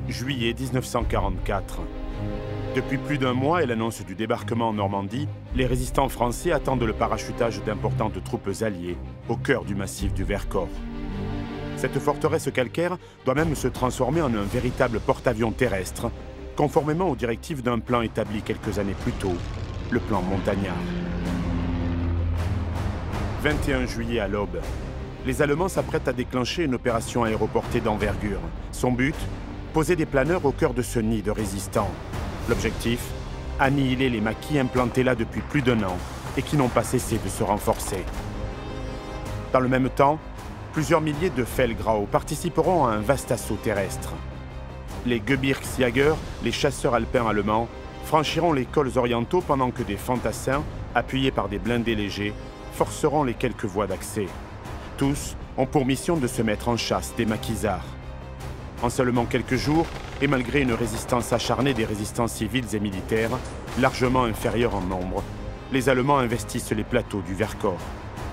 Juillet 1944. Depuis plus d'un mois et l'annonce du débarquement en Normandie, les résistants français attendent le parachutage d'importantes troupes alliées au cœur du massif du Vercors. Cette forteresse calcaire doit même se transformer en un véritable porte-avions terrestre, conformément aux directives d'un plan établi quelques années plus tôt, le plan Montagnard. 21 juillet à l'aube, les Allemands s'apprêtent à déclencher une opération aéroportée d'envergure. Son but, poser des planeurs au cœur de ce nid de résistants. L'objectif, annihiler les maquis implantés là depuis plus d'1 an et qui n'ont pas cessé de se renforcer. Dans le même temps, plusieurs milliers de Feldgrau participeront à un vaste assaut terrestre. Les Gebirgsjäger, les chasseurs alpins allemands, franchiront les cols orientaux pendant que des fantassins, appuyés par des blindés légers, forceront les quelques voies d'accès. Tous ont pour mission de se mettre en chasse des maquisards. En seulement quelques jours, et malgré une résistance acharnée des résistants civils et militaires, largement inférieure en nombre, les Allemands investissent les plateaux du Vercors,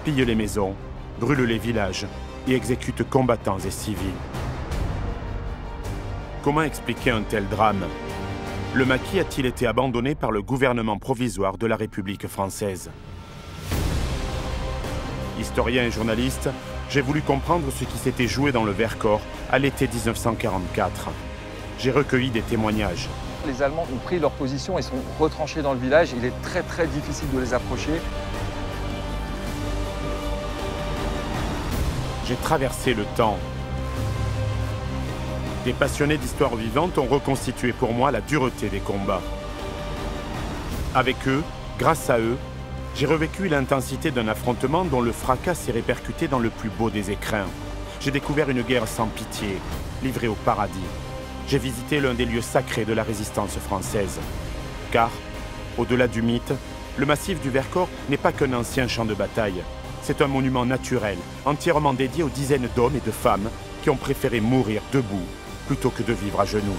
pillent les maisons, brûlent les villages et exécutent combattants et civils. Comment expliquer un tel drame? Le maquis a-t-il été abandonné par le gouvernement provisoire de la République française? Historien et journaliste, j'ai voulu comprendre ce qui s'était joué dans le Vercors à l'été 1944. J'ai recueilli des témoignages. Les Allemands ont pris leur position et sont retranchés dans le village. Il est très difficile de les approcher. J'ai traversé le temps. Des passionnés d'histoire vivante ont reconstitué pour moi la dureté des combats. Avec eux, grâce à eux, j'ai revécu l'intensité d'un affrontement dont le fracas s'est répercuté dans le plus beau des écrins. J'ai découvert une guerre sans pitié, livrée au paradis. J'ai visité l'un des lieux sacrés de la résistance française. Car, au-delà du mythe, le massif du Vercors n'est pas qu'un ancien champ de bataille. C'est un monument naturel, entièrement dédié aux dizaines d'hommes et de femmes qui ont préféré mourir debout plutôt que de vivre à genoux.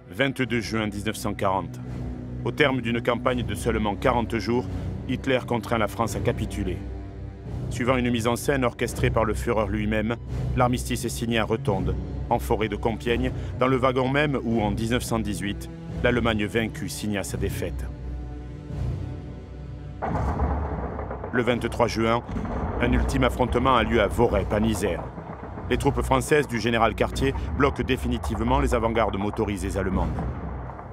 « 22 juin 1940. Au terme d'une campagne de seulement 40 jours, Hitler contraint la France à capituler. Suivant une mise en scène orchestrée par le Führer lui-même, l'armistice est signé à Rotonde, en forêt de Compiègne, dans le wagon même où, en 1918, l'Allemagne vaincue signa sa défaite. Le 23 juin, un ultime affrontement a lieu à Vorep, en Isère. Les troupes françaises du général Cartier bloquent définitivement les avant-gardes motorisées allemandes.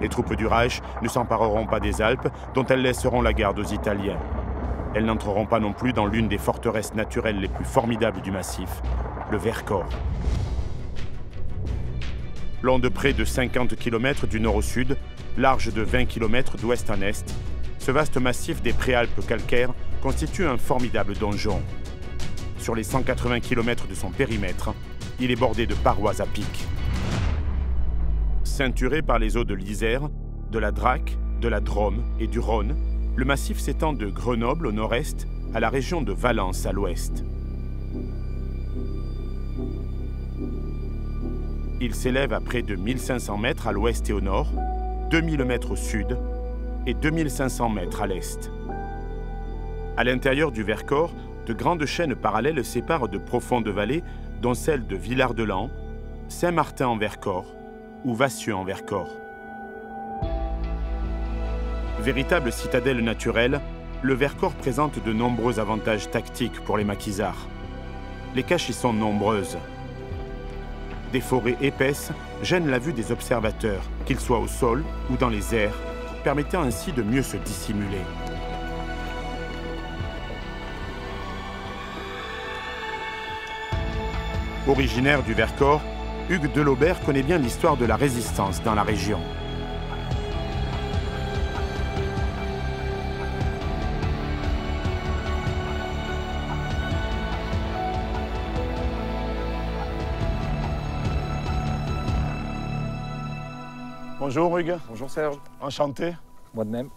Les troupes du Reich ne s'empareront pas des Alpes, dont elles laisseront la garde aux Italiens. Elles n'entreront pas non plus dans l'une des forteresses naturelles les plus formidables du massif, le Vercors. Long de près de 50 km du nord au sud, large de 20 km d'ouest en est, ce vaste massif des préalpes calcaires constitue un formidable donjon. Sur les 180 km de son périmètre, il est bordé de parois à pic. Ceinturé par les eaux de l'Isère, de la Drac, de la Drôme et du Rhône, le massif s'étend de Grenoble au nord-est à la région de Valence à l'ouest. Il s'élève à près de 1500 mètres à l'ouest et au nord, 2000 mètres au sud et 2500 mètres à l'est. À l'intérieur du Vercors, de grandes chaînes parallèles séparent de profondes vallées, dont celle de Villard-de-Lans, Saint-Martin-en-Vercors ou Vassieux-en-Vercors. Véritable citadelle naturelle, le Vercors présente de nombreux avantages tactiques pour les maquisards. Les caches y sont nombreuses. Des forêts épaisses gênent la vue des observateurs, qu'ils soient au sol ou dans les airs, permettant ainsi de mieux se dissimuler. Originaire du Vercors, Hugues Delobert connaît bien l'histoire de la résistance dans la région. Bonjour Hugues. Bonjour Serge. Enchanté. Moi de même.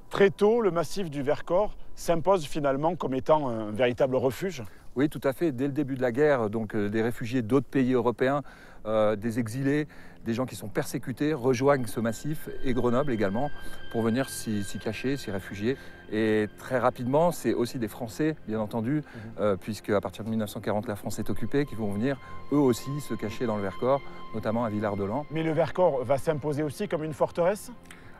Très tôt, le massif du Vercors s'impose finalement comme étant un véritable refuge. Oui, tout à fait. Dès le début de la guerre, donc des réfugiés d'autres pays européens, des exilés, des gens qui sont persécutés rejoignent ce massif et Grenoble également pour venir s'y cacher, s'y réfugier. Et très rapidement, c'est aussi des Français, bien entendu, puisque à partir de 1940, la France est occupée, qui vont venir eux aussi se cacher dans le Vercors, notamment à Villard-de-Lans. Mais le Vercors va s'imposer aussi comme une forteresse?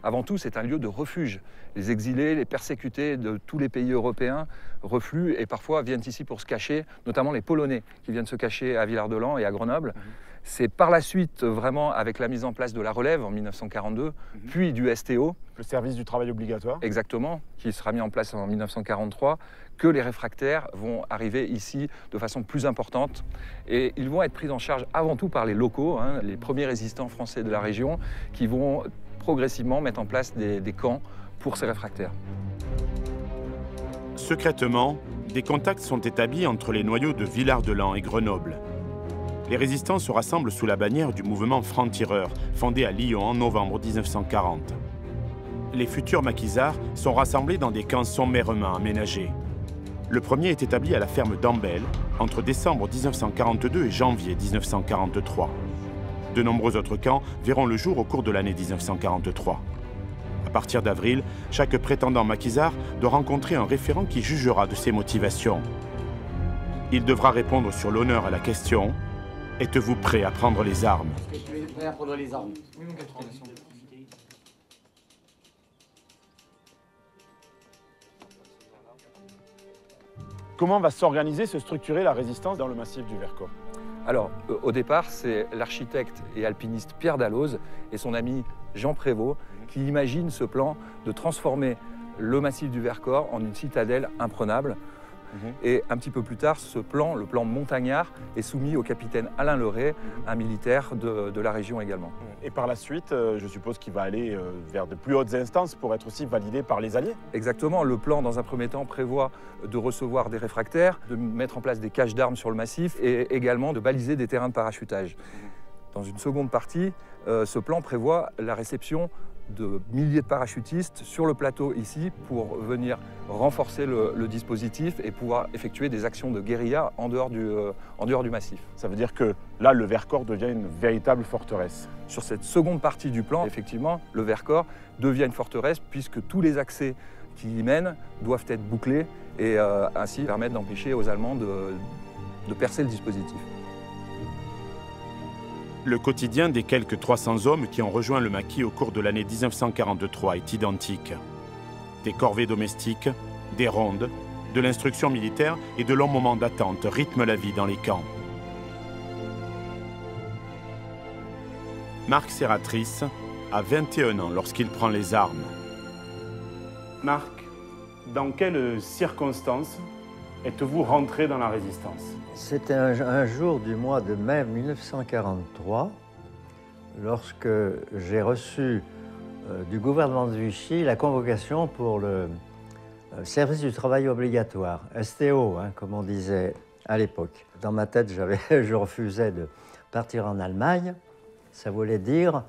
Avant tout, c'est un lieu de refuge. Les exilés, les persécutés de tous les pays européens refluent et parfois viennent ici pour se cacher, notamment les Polonais qui viennent se cacher à Villard-de-Lans et à Grenoble. C'est par la suite, vraiment, avec la mise en place de la relève en 1942, puis du STO, le service du travail obligatoire. Exactement, qui sera mis en place en 1943, que les réfractaires vont arriver ici de façon plus importante. Et ils vont être pris en charge avant tout par les locaux, les premiers résistants français de la région, qui vont progressivement mettre en place des camps pour ces réfractaires. Secrètement, des contacts sont établis entre les noyaux de Villard-de-Lans et Grenoble. Les résistants se rassemblent sous la bannière du mouvement Francs-Tireurs, fondé à Lyon en novembre 1940. Les futurs maquisards sont rassemblés dans des camps sommairement aménagés. Le premier est établi à la ferme d'Ambel entre décembre 1942 et janvier 1943. De nombreux autres camps verront le jour au cours de l'année 1943. À partir d'avril, chaque prétendant maquisard doit rencontrer un référent qui jugera de ses motivations. Il devra répondre sur l'honneur à la question « Êtes-vous prêt à prendre les armes ?» Tu es prêt à prendre les armes? Oui, mon capitaine. Comment va s'organiser, se structurer la résistance dans le massif du Vercors? Alors, au départ, c'est l'architecte et alpiniste Pierre Dalloz et son ami Jean Prévost qui imaginent ce plan de transformer le massif du Vercors en une citadelle imprenable. Et un petit peu plus tard, ce plan, le plan montagnard, est soumis au capitaine Alain Leray, un militaire de la région également. Et par la suite, je suppose qu'il va aller vers de plus hautes instances pour être aussi validé par les Alliés? Exactement. Le plan, dans un premier temps, prévoit de recevoir des réfractaires, de mettre en place des caches d'armes sur le massif et également de baliser des terrains de parachutage. Dans une seconde partie, ce plan prévoit la réception de milliers de parachutistes sur le plateau ici pour venir renforcer le dispositif et pouvoir effectuer des actions de guérilla en dehors du massif. Ça veut dire que là, le Vercors devient une véritable forteresse. Sur cette seconde partie du plan, effectivement, le Vercors devient une forteresse puisque tous les accès qui y mènent doivent être bouclés et ainsi permettre d'empêcher aux Allemands de percer le dispositif. Le quotidien des quelques 300 hommes qui ont rejoint le maquis au cours de l'année 1943 est identique. Des corvées domestiques, des rondes, de l'instruction militaire et de longs moments d'attente rythment la vie dans les camps. Marc Serratrice a 21 ans lorsqu'il prend les armes. Marc, dans quelles circonstances êtes-vous rentré dans la résistance? C'était un jour du mois de mai 1943, lorsque j'ai reçu du gouvernement de Vichy la convocation pour le service du travail obligatoire, STO, comme on disait à l'époque. Dans ma tête, je refusais de partir en Allemagne. Ça voulait dire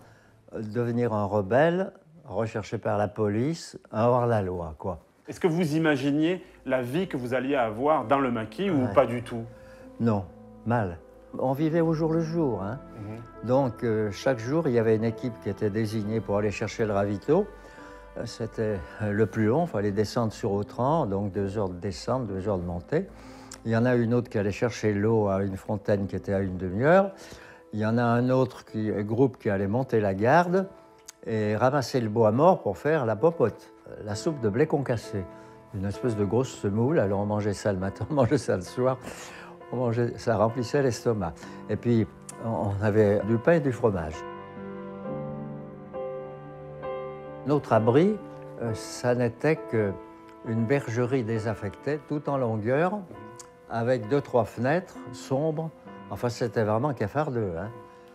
devenir un rebelle, recherché par la police, un hors-la-loi, quoi. Est-ce que vous imaginiez la vie que vous alliez avoir dans le maquis ou pas du tout? Non, mal. On vivait au jour le jour. Donc, chaque jour, il y avait une équipe qui était désignée pour aller chercher le ravito. C'était le plus long, il fallait descendre sur Autran, donc 2 heures de descente, 2 heures de montée. Il y en a une autre qui allait chercher l'eau à une fontaine qui était à une demi-heure. Il y en a un autre groupe qui allait monter la garde et ramasser le bois mort pour faire la popote, la soupe de blé concassé. Une espèce de grosse semoule, alors on mangeait ça le matin, on mangeait ça le soir. Ça remplissait l'estomac. Et puis, on avait du pain et du fromage. Notre abri, ça n'était qu'une bergerie désaffectée, tout en longueur, avec 2-3 fenêtres sombres Enfin, c'était vraiment cafardeux. Hein.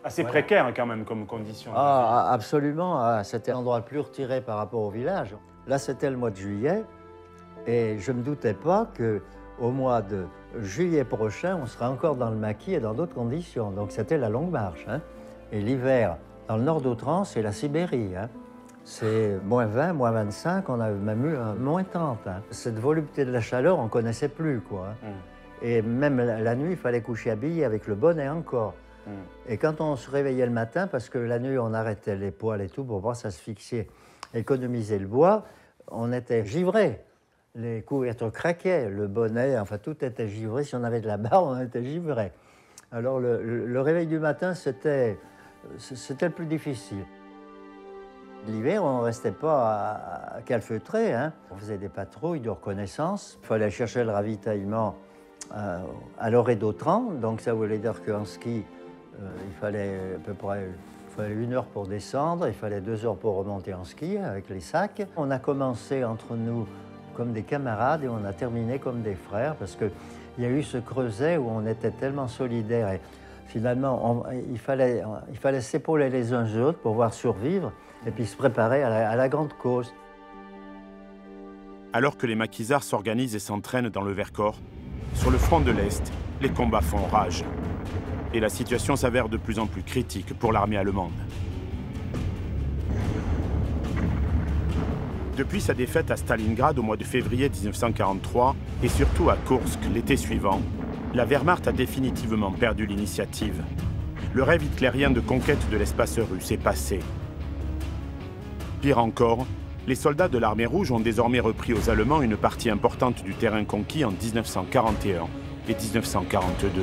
Assez précaire quand même comme condition. Ah, absolument. Ah, c'était l'endroit le plus retiré par rapport au village. Là, c'était le mois de juillet. Et je ne me doutais pas qu'au mois de juillet prochain, on serait encore dans le maquis et dans d'autres conditions. Donc, c'était la longue marche. Hein. Et l'hiver, dans le nord d'Outran, c'est la Sibérie. Hein. C'est moins 20, moins 25, on a même eu moins 30. Hein. Cette volupté de la chaleur, on ne connaissait plus, quoi. Hein. Et même la nuit, il fallait coucher habillé avec le bonnet encore. Et quand on se réveillait le matin, parce que la nuit, on arrêtait les poêles et tout pour pas s'asphyxier, économiser le bois, on était givrés. Les couvertures craquaient, le bonnet, enfin tout était givré. Si on avait de la barbe, on était givrés. Alors le réveil du matin, c'était le plus difficile. L'hiver, on ne restait pas à calfeutrer. Hein. On faisait des patrouilles de reconnaissance. Il fallait chercher le ravitaillement à l'orée d'Autran. Donc ça voulait dire qu'en ski, il fallait à peu près 1 heure pour descendre, il fallait 2 heures pour remonter en ski avec les sacs. On a commencé entre nous comme des camarades et on a terminé comme des frères parce qu'il y a eu ce creuset où on était tellement solidaires. Et finalement, il fallait s'épauler les uns les autres pour pouvoir survivre et puis se préparer à la grande cause. Alors que les maquisards s'organisent et s'entraînent dans le Vercors, sur le front de l'Est, les combats font rage. Et la situation s'avère de plus en plus critique pour l'armée allemande. Depuis sa défaite à Stalingrad au mois de février 1943 et surtout à Koursk l'été suivant, la Wehrmacht a définitivement perdu l'initiative. Le rêve hitlérien de conquête de l'espace russe est passé. Pire encore, les soldats de l'armée rouge ont désormais repris aux Allemands une partie importante du terrain conquis en 1941 et 1942.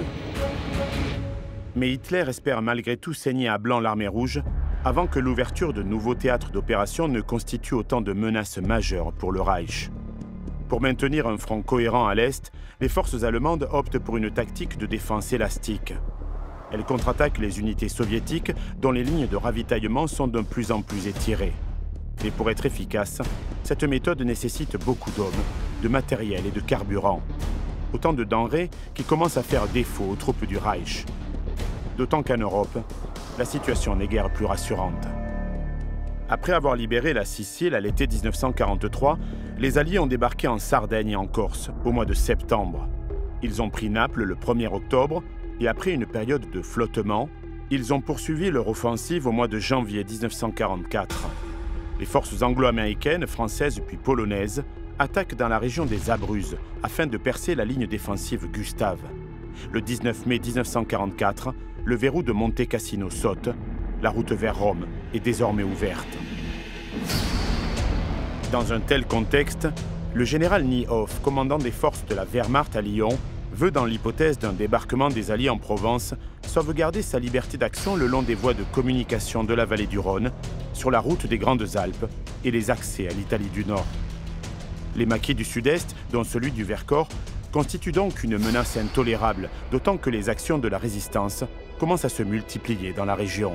Mais Hitler espère malgré tout saigner à blanc l'armée rouge avant que l'ouverture de nouveaux théâtres d'opération ne constitue autant de menaces majeures pour le Reich. Pour maintenir un front cohérent à l'Est, les forces allemandes optent pour une tactique de défense élastique. Elles contre-attaquent les unités soviétiques dont les lignes de ravitaillement sont de plus en plus étirées. Et pour être efficace, cette méthode nécessite beaucoup d'hommes, de matériel et de carburant. Autant de denrées qui commencent à faire défaut aux troupes du Reich. D'autant qu'en Europe, la situation n'est guère plus rassurante. Après avoir libéré la Sicile à l'été 1943, les Alliés ont débarqué en Sardaigne et en Corse au mois de septembre. Ils ont pris Naples le 1er octobre et après une période de flottement, ils ont poursuivi leur offensive au mois de janvier 1944. Les forces anglo-américaines, françaises puis polonaises attaquent dans la région des Abruzzes afin de percer la ligne défensive Gustave. Le 19 mai 1944, le verrou de Monte Cassino saute, la route vers Rome est désormais ouverte. Dans un tel contexte, le général Niehoff, commandant des forces de la Wehrmacht à Lyon, veut, dans l'hypothèse d'un débarquement des Alliés en Provence, sauvegarder sa liberté d'action le long des voies de communication de la vallée du Rhône, sur la route des Grandes Alpes et les accès à l'Italie du Nord. Les maquis du Sud-Est, dont celui du Vercors, constituent donc une menace intolérable, d'autant que les actions de la résistance commencent à se multiplier dans la région.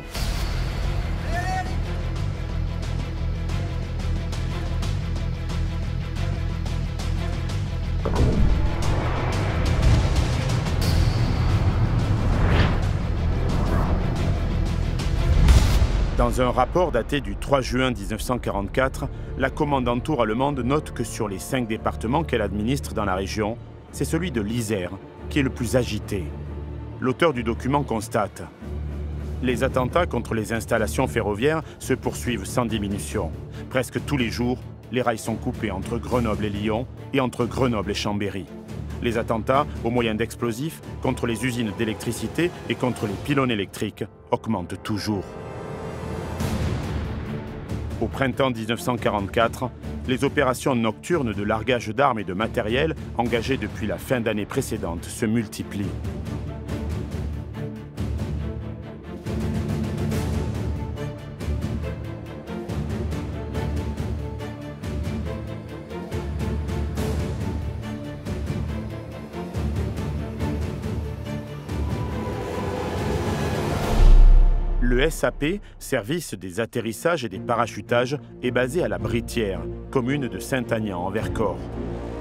Dans un rapport daté du 3 juin 1944, la commandanture allemande note que sur les 5 départements qu'elle administre dans la région, c'est celui de l'Isère qui est le plus agité. L'auteur du document constate « Les attentats contre les installations ferroviaires se poursuivent sans diminution. Presque tous les jours, les rails sont coupés entre Grenoble et Lyon et entre Grenoble et Chambéry. Les attentats, au moyen d'explosifs, contre les usines d'électricité et contre les pylônes électriques augmentent toujours. » Au printemps 1944, les opérations nocturnes de largage d'armes et de matériel engagées depuis la fin d'année précédente se multiplient. Le SAP, service des atterrissages et des parachutages, est basé à la Britière, commune de Saint-Agnand en Vercors.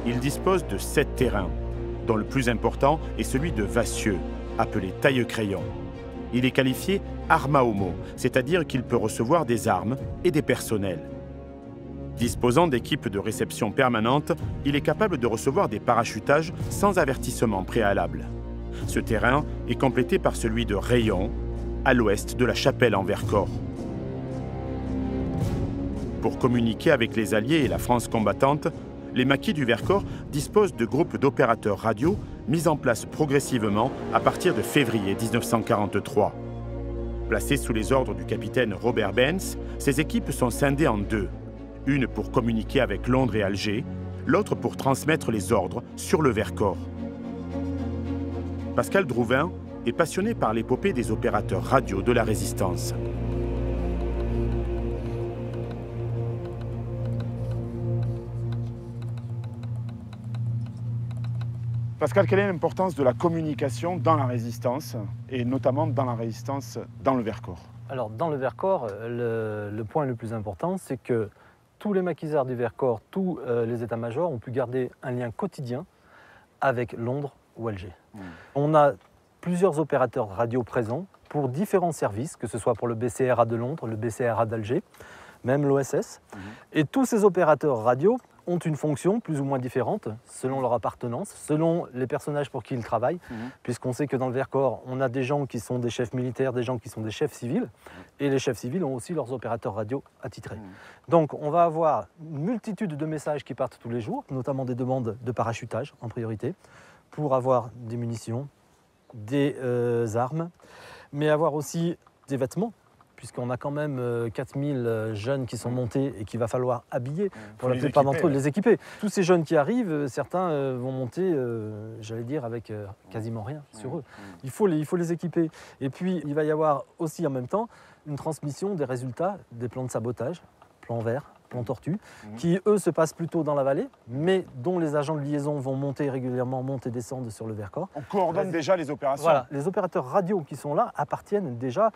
Il dispose de 7 terrains, dont le plus important est celui de Vassieux, appelé taille-crayon. Il est qualifié arma homo, c'est-à-dire qu'il peut recevoir des armes et des personnels. Disposant d'équipes de réception permanentes, il est capable de recevoir des parachutages sans avertissement préalable. Ce terrain est complété par celui de Rayon, à l'ouest de la chapelle en Vercors. Pour communiquer avec les Alliés et la France combattante, les maquis du Vercors disposent de groupes d'opérateurs radio mis en place progressivement à partir de février 1943. Placées sous les ordres du capitaine Robert Benz, ces équipes sont scindées en deux. Une pour communiquer avec Londres et Alger, l'autre pour transmettre les ordres sur le Vercors. Pascal Drouvin est passionné par l'épopée des opérateurs radio de la Résistance. Pascal, quelle est l'importance de la communication dans la Résistance, et notamment dans la Résistance dans le Vercors? Alors, dans le Vercors, le point le plus important, c'est que tous les maquisards du Vercors, tous les états-majors ont pu garder un lien quotidien avec Londres ou Alger. On a plusieurs opérateurs radio présents pour différents services, que ce soit pour le BCRA de Londres, le BCRA d'Alger, même l'OSS. Et tous ces opérateurs radio ont une fonction plus ou moins différente selon leur appartenance, selon les personnages pour qui ils travaillent, puisqu'on sait que dans le Vercors, on a des gens qui sont des chefs militaires, des gens qui sont des chefs civils, et les chefs civils ont aussi leurs opérateurs radio attitrés. Donc on va avoir une multitude de messages qui partent tous les jours, notamment des demandes de parachutage en priorité, pour avoir des munitions, des armes, mais avoir aussi des vêtements, puisqu'on a quand même 4000 jeunes qui sont montés et qu'il va falloir habiller, pour la plupart d'entre eux, les équiper. Tous ces jeunes qui arrivent, certains vont monter, j'allais dire, avec quasiment rien sur eux. Il faut les équiper. Et puis, il va y avoir aussi en même temps une transmission des résultats des plans de sabotage, plans verts, plans tortues, qui eux se passent plutôt dans la vallée, mais dont les agents de liaison vont monter régulièrement, monter et descendre sur le Vercors. On coordonne déjà les opérations. Voilà, les opérateurs radio qui sont là appartiennent déjà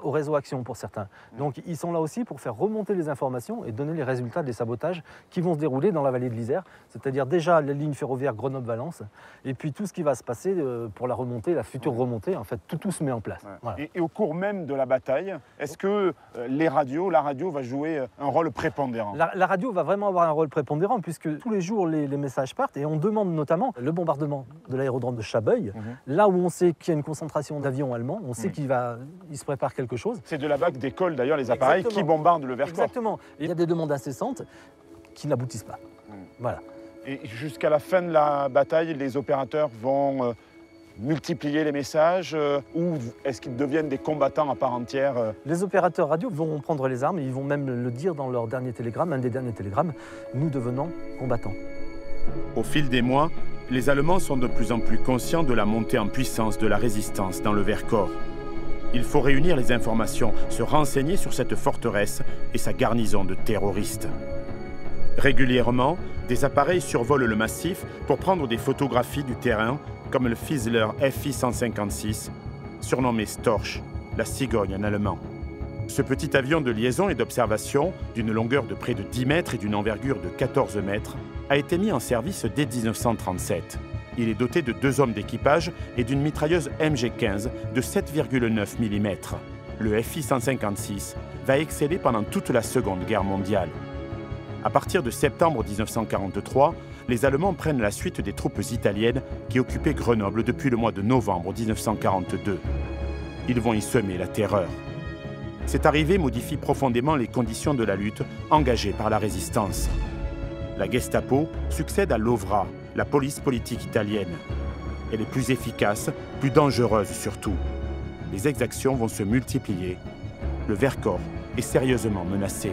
au réseau Action pour certains. Donc ils sont là aussi pour faire remonter les informations et donner les résultats des sabotages qui vont se dérouler dans la vallée de l'Isère, c'est-à-dire déjà les lignes ferroviaires Grenoble-Valence, et puis tout ce qui va se passer pour la remontée, la future remontée, en fait tout se met en place. Voilà. Et au cours même de la bataille, est-ce que la radio va jouer un rôle prépondérant? La radio va vraiment avoir un rôle prépondérant puisque tous les jours les messages partent et on demande notamment le bombardement de l'aérodrome de Chabeuil, là où on sait qu'il y a une concentration d'avions allemands, on sait qu'il se prépare quelque chose. C'est de là-bas que décollent d'ailleurs les appareils qui bombardent le Vercors. Exactement. Et il y a des demandes incessantes qui n'aboutissent pas. Voilà. Et jusqu'à la fin de la bataille, les opérateurs vont multiplier les messages ou est-ce qu'ils deviennent des combattants à part entière? Les opérateurs radio vont prendre les armes et ils vont même le dire dans leur dernier télégramme, un des derniers télégrammes, nous devenons combattants. Au fil des mois, les Allemands sont de plus en plus conscients de la montée en puissance de la résistance dans le Vercors. Il faut réunir les informations, se renseigner sur cette forteresse et sa garnison de terroristes. Régulièrement, des appareils survolent le massif pour prendre des photographies du terrain, comme le Fiesler FI-156, surnommé Storch, la cigogne en allemand. Ce petit avion de liaison et d'observation, d'une longueur de près de 10 mètres et d'une envergure de 14 mètres, a été mis en service dès 1937. Il est doté de 2 hommes d'équipage et d'une mitrailleuse MG15 de 7,9 mm. Le FI-156 va exceller pendant toute la Seconde Guerre mondiale. À partir de septembre 1943, les Allemands prennent la suite des troupes italiennes qui occupaient Grenoble depuis le mois de novembre 1942. Ils vont y semer la terreur. Cette arrivée modifie profondément les conditions de la lutte engagée par la résistance. La Gestapo succède à l'OVRA, la police politique italienne. Elle est plus efficace, plus dangereuse surtout. Les exactions vont se multiplier. Le Vercors est sérieusement menacé.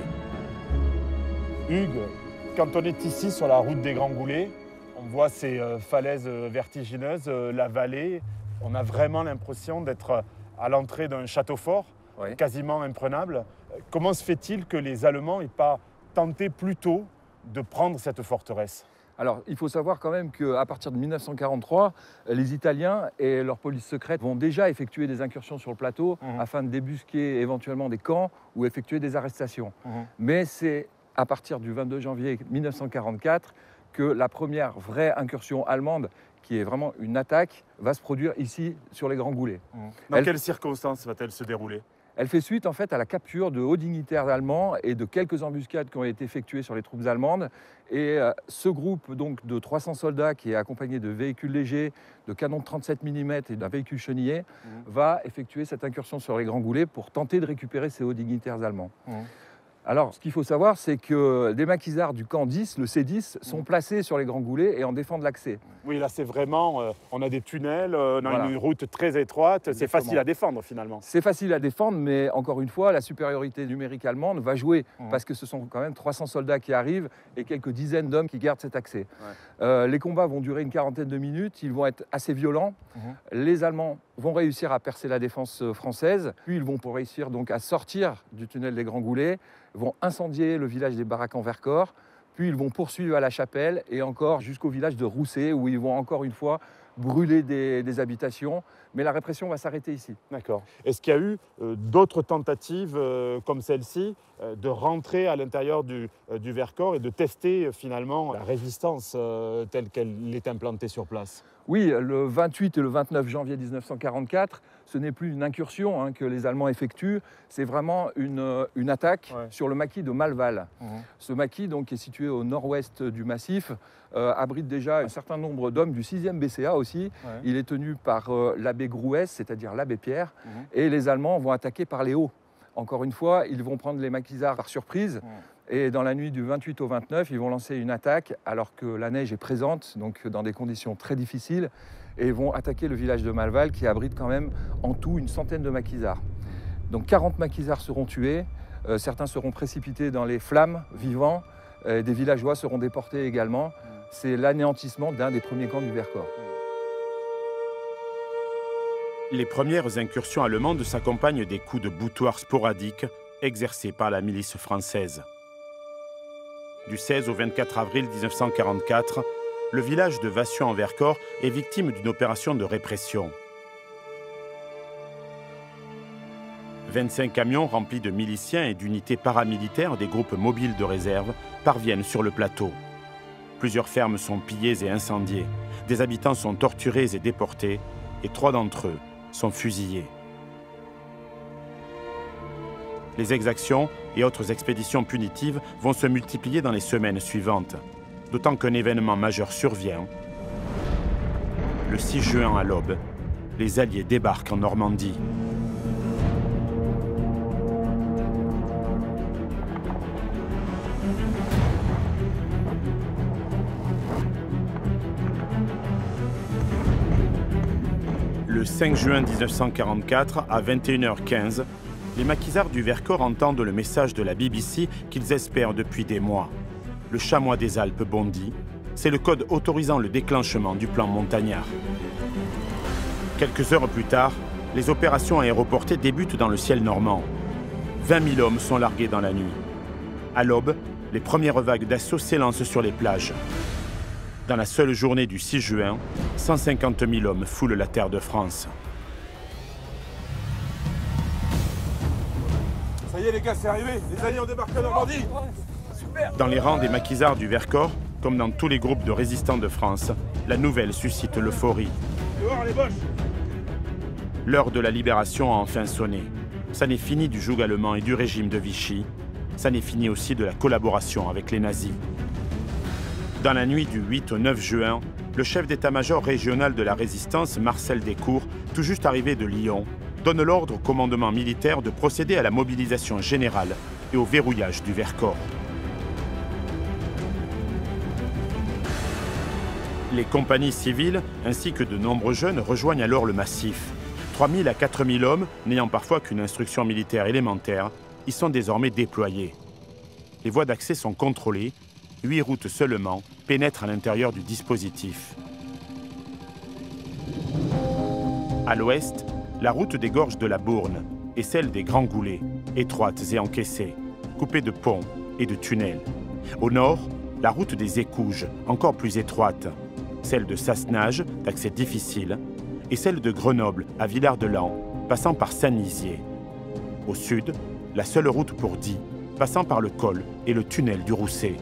Hugues, quand on est ici sur la route des Grands Goulets, on voit ces falaises vertigineuses, la vallée. On a vraiment l'impression d'être à l'entrée d'un château fort, quasiment imprenable. Comment se fait-il que les Allemands n'aient pas tenté plus tôt de prendre cette forteresse? Alors, il faut savoir quand même qu'à partir de 1943, les Italiens et leur police secrète vont déjà effectuer des incursions sur le plateau afin de débusquer éventuellement des camps ou effectuer des arrestations. Mais c'est à partir du 22 janvier 1944 que la première vraie incursion allemande, qui est vraiment une attaque, va se produire ici, sur les Grands Goulets. Dans quelles circonstances va-t-elle se dérouler? Elle fait suite en fait à la capture de hauts dignitaires allemands et de quelques embuscades qui ont été effectuées sur les troupes allemandes. Et ce groupe donc, de 300 soldats qui est accompagné de véhicules légers, de canons de 37 mm et d'un véhicule chenillé, va effectuer cette incursion sur les Grands Goulets pour tenter de récupérer ces hauts dignitaires allemands. Alors, ce qu'il faut savoir, c'est que des maquisards du camp 10, le C10, sont placés sur les Grands Goulets et en défendent l'accès. Oui, là, c'est vraiment... on a des tunnels, on a une route très étroite. C'est facile à défendre, finalement. C'est facile à défendre, mais encore une fois, la supériorité numérique allemande va jouer parce que ce sont quand même 300 soldats qui arrivent et quelques dizaines d'hommes qui gardent cet accès. Les combats vont durer une quarantaine de minutes, ils vont être assez violents. Les Allemands vont réussir à percer la défense française, puis ils vont réussir donc à sortir du tunnel des Grands Goulets, vont incendier le village des Baraques en Vercors, puis ils vont poursuivre à La Chapelle et encore jusqu'au village de Rousset, où ils vont encore une fois brûler des habitations. Mais la répression va s'arrêter ici. D'accord. Est-ce qu'il y a eu d'autres tentatives comme celle-ci de rentrer à l'intérieur du Vercors et de tester finalement la résistance telle qu'elle est implantée sur place? Oui, le 28 et le 29 janvier 1944, ce n'est plus une incursion que les Allemands effectuent, c'est vraiment une attaque sur le maquis de Malval. Ce maquis, donc, qui est situé au nord-ouest du massif, abrite déjà un certain nombre d'hommes du 6e BCA aussi. Il est tenu par l'abbé Grouès, c'est-à-dire l'abbé Pierre, et les Allemands vont attaquer par les hauts. Encore une fois, ils vont prendre les maquisards par surprise. Et dans la nuit du 28 au 29, ils vont lancer une attaque alors que la neige est présente, donc dans des conditions très difficiles, et ils vont attaquer le village de Malval qui abrite quand même en tout une centaine de maquisards. Donc 40 maquisards seront tués, certains seront précipités dans les flammes vivants, des villageois seront déportés également. C'est l'anéantissement d'un des premiers camps du Vercors. Les premières incursions allemandes s'accompagnent des coups de boutoir sporadiques exercés par la milice française. Du 16 au 24 avril 1944, le village de Vassion en Vercors est victime d'une opération de répression. 25 camions remplis de miliciens et d'unités paramilitaires des groupes mobiles de réserve parviennent sur le plateau. Plusieurs fermes sont pillées et incendiées, des habitants sont torturés et déportés, et 3 d'entre eux sont fusillés. Les exactions et autres expéditions punitives vont se multiplier dans les semaines suivantes, d'autant qu'un événement majeur survient. Le 6 juin à l'aube, les Alliés débarquent en Normandie. Le 5 juin 1944, à 21h15, les maquisards du Vercors entendent le message de la BBC qu'ils espèrent depuis des mois. Le chamois des Alpes bondit. C'est le code autorisant le déclenchement du plan Montagnard. Quelques heures plus tard, les opérations aéroportées débutent dans le ciel normand. 20 000 hommes sont largués dans la nuit. À l'aube, les premières vagues d'assaut s'élancent sur les plages. Dans la seule journée du 6 juin, 150 000 hommes foulent la terre de France. Ça y est les gars, c'est arrivé. Les Alliés ont débarqué en Normandie. Super. Dans les rangs des maquisards du Vercors, comme dans tous les groupes de résistants de France, la nouvelle suscite l'euphorie. L'heure de la libération a enfin sonné. Ça n'est fini du joug allemand et du régime de Vichy. Ça n'est fini aussi de la collaboration avec les nazis. Dans la nuit du 8 au 9 juin, le chef d'état-major régional de la résistance, Marcel Descours, tout juste arrivé de Lyon, donne l'ordre au commandement militaire de procéder à la mobilisation générale et au verrouillage du Vercors. Les compagnies civiles, ainsi que de nombreux jeunes, rejoignent alors le massif. 3 000 à 4 000 hommes, n'ayant parfois qu'une instruction militaire élémentaire, y sont désormais déployés. Les voies d'accès sont contrôlées. 8 routes seulement pénètrent à l'intérieur du dispositif. À l'ouest, la route des gorges de la Bourne et celle des Grands Goulets, étroites et encaissées, coupées de ponts et de tunnels. Au nord, la route des Écouges, encore plus étroite, celle de Sassenage, d'accès difficile, et celle de Grenoble à Villard-de-Lans, passant par Saint-Nizier. Au sud, la seule route pour Die, passant par le col et le tunnel du Rousset.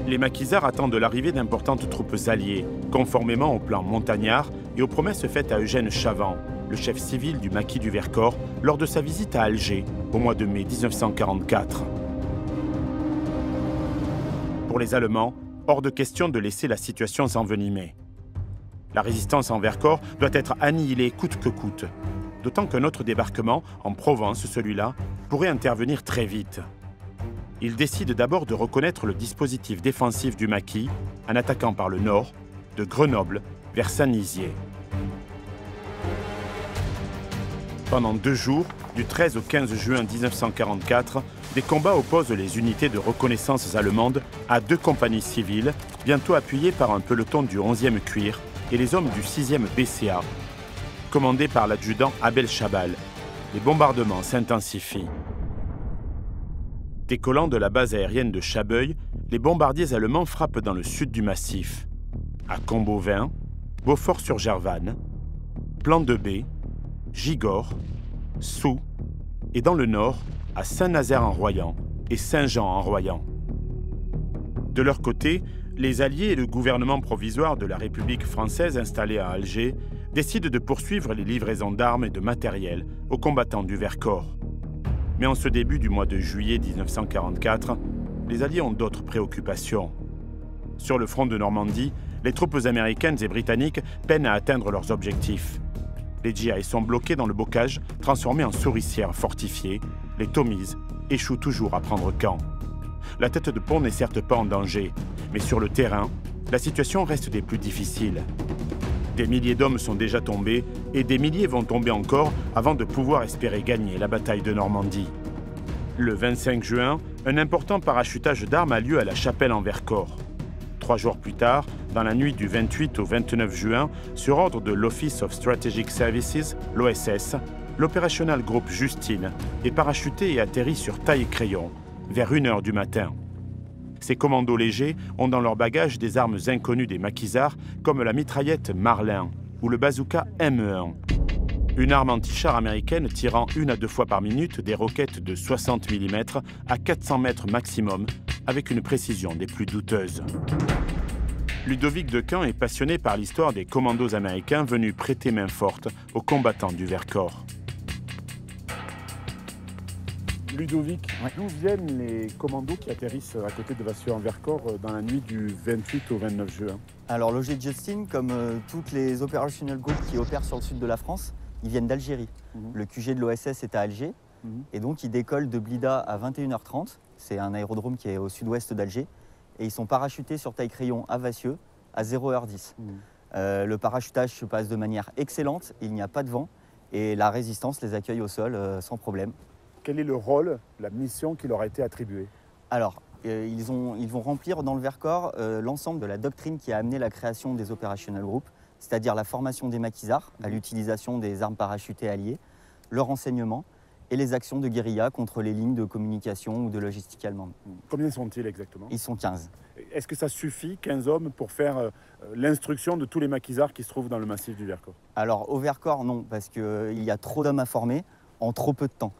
Les maquisards attendent l'arrivée d'importantes troupes alliées, conformément au plan montagnard et aux promesses faites à Eugène Chavant, le chef civil du maquis du Vercors, lors de sa visite à Alger au mois de mai 1944. Pour les Allemands, hors de question de laisser la situation s'envenimer. La résistance en Vercors doit être annihilée coûte que coûte, d'autant qu'un autre débarquement, en Provence celui-là, pourrait intervenir très vite. Ils décident d'abord de reconnaître le dispositif défensif du maquis en attaquant par le nord, de Grenoble vers Saint-Nizier. Pendant 2 jours, du 13 au 15 juin 1944, des combats opposent les unités de reconnaissance allemandes à 2 compagnies civiles, bientôt appuyées par un peloton du 11e cuir et les hommes du 6e BCA, commandés par l'adjudant Abel Chabal. Les bombardements s'intensifient. Décollant de la base aérienne de Chabeuil, les bombardiers allemands frappent dans le sud du massif, à Combeauvin, Beaufort-sur-Gervanne, Plan-de-Bé, Gigord, Soult et dans le nord, à Saint-Nazaire-en-Royans et Saint-Jean-en-Royans. De leur côté, les Alliés et le gouvernement provisoire de la République française installé à Alger décident de poursuivre les livraisons d'armes et de matériel aux combattants du Vercors. Mais en ce début du mois de juillet 1944, les Alliés ont d'autres préoccupations. Sur le front de Normandie, les troupes américaines et britanniques peinent à atteindre leurs objectifs. Les GI sont bloqués dans le bocage, transformés en souricières fortifiées. Les Tommies échouent toujours à prendre camp. La tête de pont n'est certes pas en danger, mais sur le terrain, la situation reste des plus difficiles. Des milliers d'hommes sont déjà tombés et des milliers vont tomber encore avant de pouvoir espérer gagner la bataille de Normandie. Le 25 juin, un important parachutage d'armes a lieu à la Chapelle en Vercors. 3 jours plus tard, dans la nuit du 28 au 29 juin, sur ordre de l'Office of Strategic Services, l'OSS, l'Operational Group Justine est parachuté et atterrit sur Taille-et-Crayon, vers 1h du matin. Ces commandos légers ont dans leur bagage des armes inconnues des maquisards comme la mitraillette Marlin ou le bazooka M1. Une arme anti-char américaine tirant 1 à 2 fois par minute des roquettes de 60 mm à 400 mètres maximum avec une précision des plus douteuses. Ludovic Dequin est passionné par l'histoire des commandos américains venus prêter main forte aux combattants du Vercors. Ludovic, d'où viennent les commandos qui atterrissent à côté de Vassieux-en-Vercors dans la nuit du 28 au 29 juin? Alors l'OG Justine, comme toutes les operational groups qui opèrent sur le sud de la France, ils viennent d'Algérie. Le QG de l'OSS est à Alger et donc ils décollent de Blida à 21h30. C'est un aérodrome qui est au sud-ouest d'Alger et ils sont parachutés sur Taille-Crayon à Vassieux à 0h10. Le parachutage se passe de manière excellente, il n'y a pas de vent et la résistance les accueille au sol sans problème. Quel est le rôle, la mission qui leur a été attribuée? Alors, ils vont remplir dans le Vercors l'ensemble de la doctrine qui a amené la création des operational groups, c'est-à-dire la formation des maquisards à l'utilisation des armes parachutées alliées, le renseignement et les actions de guérilla contre les lignes de communication ou de logistique allemande. Combien sont-ils exactement? Ils sont 15. Est-ce que ça suffit, 15 hommes, pour faire l'instruction de tous les maquisards qui se trouvent dans le massif du Vercors? Alors, au Vercors, non, parce qu'il y a trop d'hommes à former en trop peu de temps.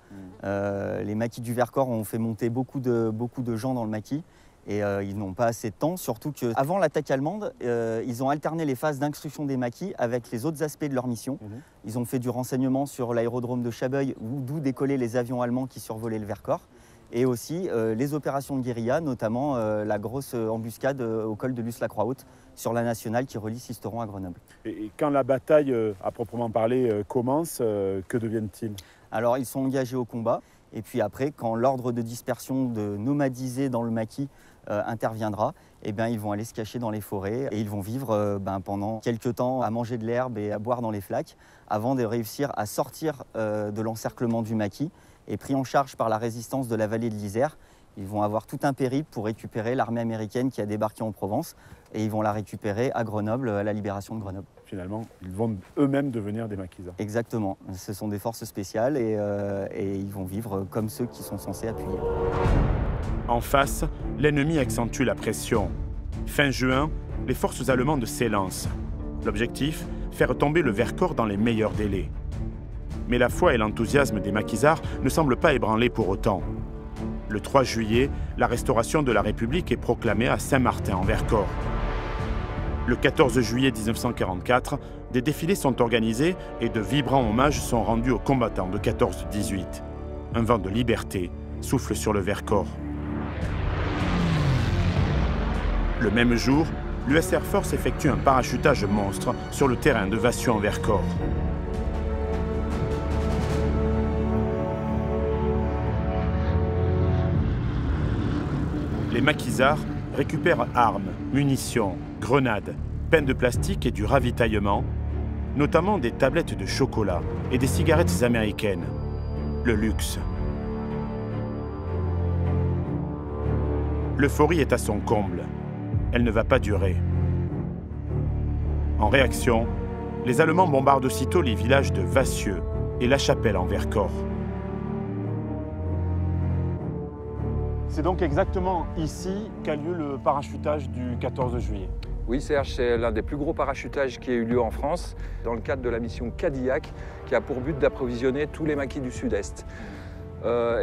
Les maquis du Vercors ont fait monter beaucoup de gens dans le maquis et ils n'ont pas assez de temps, surtout qu'avant l'attaque allemande, ils ont alterné les phases d'instruction des maquis avec les autres aspects de leur mission. Ils ont fait du renseignement sur l'aérodrome de Chabeuil, d'où décollaient les avions allemands qui survolaient le Vercors, et aussi les opérations de guérilla, notamment la grosse embuscade au col de Luce-la-Croix-Haute sur la nationale qui relie Sisteron à Grenoble. Et quand la bataille, à proprement parler, commence, que deviennent-ils? Alors, ils sont engagés au combat. Et puis après, quand l'ordre de dispersion de nomadiser dans le maquis interviendra, eh bien, ils vont aller se cacher dans les forêts et ils vont vivre pendant quelques temps à manger de l'herbe et à boire dans les flaques avant de réussir à sortir de l'encerclement du maquis. Et pris en charge par la résistance de la vallée de l'Isère, ils vont avoir tout un périple pour récupérer l'armée américaine qui a débarqué en Provence et ils vont la récupérer à Grenoble, à la libération de Grenoble. Finalement, ils vont eux-mêmes devenir des maquisards. Exactement. Ce sont des forces spéciales et ils vont vivre comme ceux qui sont censés appuyer. En face, l'ennemi accentue la pression. Fin juin, les forces allemandes s'élancent. L'objectif, faire tomber le Vercors dans les meilleurs délais. Mais la foi et l'enthousiasme des maquisards ne semblent pas ébranlés pour autant. Le 3 juillet, la restauration de la République est proclamée à Saint-Martin en Vercors. Le 14 juillet 1944, des défilés sont organisés et de vibrants hommages sont rendus aux combattants de 14-18. Un vent de liberté souffle sur le Vercors. Le même jour, l'US Air Force effectue un parachutage monstre sur le terrain de Vassieux en Vercors. Les maquisards récupèrent armes, munitions, grenades, peines de plastique et du ravitaillement, notamment des tablettes de chocolat et des cigarettes américaines. Le luxe. L'euphorie est à son comble. Elle ne va pas durer. En réaction, les Allemands bombardent aussitôt les villages de Vassieux et La Chapelle en Vercors. C'est donc exactement ici qu'a lieu le parachutage du 14 juillet. Oui, Serge, c'est l'un des plus gros parachutages qui a eu lieu en France, dans le cadre de la mission Cadillac, qui a pour but d'approvisionner tous les maquis du Sud-Est.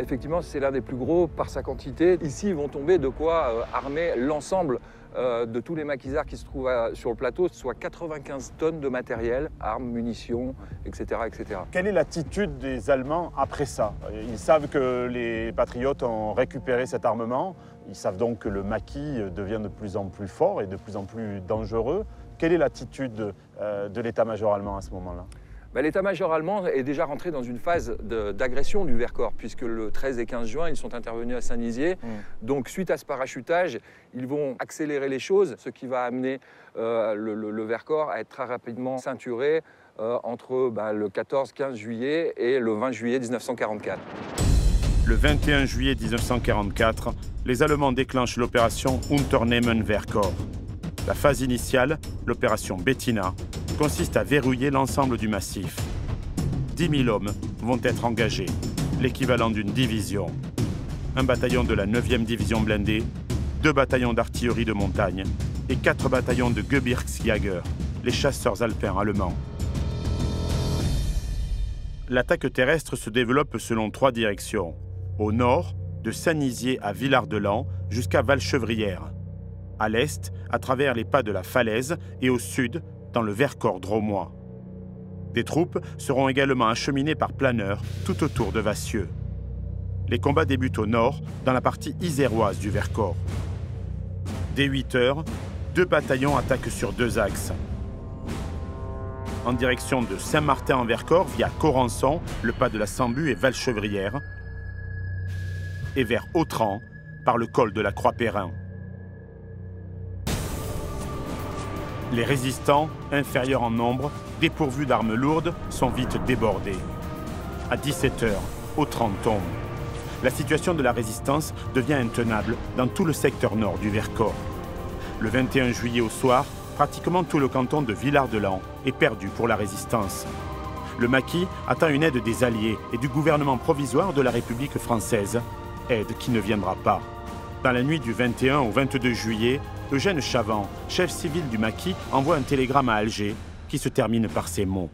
Effectivement, c'est l'un des plus gros par sa quantité. Ici, ils vont tomber de quoi armer l'ensemble de tous les maquisards qui se trouvent sur le plateau, soit 95 tonnes de matériel, armes, munitions, etc., etc. Quelle est l'attitude des Allemands après ça? Ils savent que les patriotes ont récupéré cet armement, ils savent donc que le maquis devient de plus en plus fort et de plus en plus dangereux. Quelle est l'attitude de l'état-major allemand à ce moment-là? L'état-major allemand est déjà rentré dans une phase d'agression du Vercors, puisque le 13 et 15 juin, ils sont intervenus à Saint-Nizier. Donc, suite à ce parachutage, ils vont accélérer les choses, ce qui va amener le Vercors à être très rapidement ceinturé entre le 14-15 juillet et le 20 juillet 1944. Le 21 juillet 1944, les Allemands déclenchent l'opération Unternehmen Vercors. La phase initiale, l'opération Bettina, consiste à verrouiller l'ensemble du massif. 10 000 hommes vont être engagés, l'équivalent d'une division. Un bataillon de la 9e division blindée, 2 bataillons d'artillerie de montagne et 4 bataillons de Gebirgsjäger, les chasseurs alpins allemands. L'attaque terrestre se développe selon 3 directions. Au nord, de Saint-Nizier à Villard-de-Lans jusqu'à Valchevrières. À l'est, à travers les pas de la Falaise et au sud, dans le Vercors drômois. Des troupes seront également acheminées par planeurs tout autour de Vassieux. Les combats débutent au nord, dans la partie iséroise du Vercors. Dès 8 heures, 2 bataillons attaquent sur 2 axes. En direction de Saint-Martin en Vercors, via Corançon, le pas de la Sambu et Valchevrières, et vers Autran, par le col de la Croix-Perrin. Les résistants, inférieurs en nombre, dépourvus d'armes lourdes, sont vite débordés. À 17 heures, Autran tombe. La situation de la résistance devient intenable dans tout le secteur nord du Vercors. Le 21 juillet au soir, pratiquement tout le canton de Villard-de-Lans est perdu pour la résistance. Le maquis attend une aide des Alliés et du gouvernement provisoire de la République française, aide qui ne viendra pas. Dans la nuit du 21 au 22 juillet, Eugène Chavant, chef civil du maquis, envoie un télégramme à Alger qui se termine par ces mots.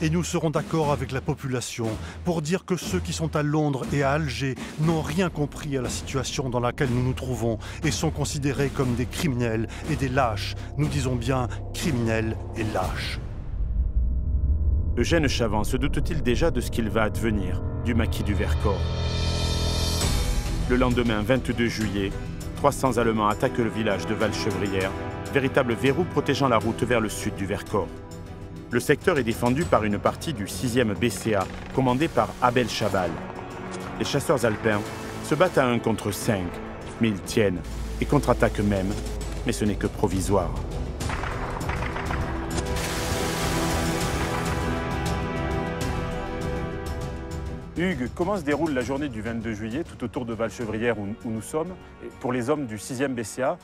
Et nous serons d'accord avec la population pour dire que ceux qui sont à Londres et à Alger n'ont rien compris à la situation dans laquelle nous nous trouvons et sont considérés comme des criminels et des lâches. Nous disons bien criminels et lâches. Eugène Chavant se doute-t-il déjà de ce qu'il va advenir du maquis du Vercors? Le lendemain 22 juillet, 300 Allemands attaquent le village de Valchevrières, véritable verrou protégeant la route vers le sud du Vercors. Le secteur est défendu par une partie du 6e BCA, commandée par Abel Chabal. Les chasseurs alpins se battent à 1 contre 5, mais ils tiennent et contre-attaquent même, mais ce n'est que provisoire. Hugues, comment se déroule la journée du 22 juillet, tout autour de Valchevrières où nous sommes, pour les hommes du 6e BCA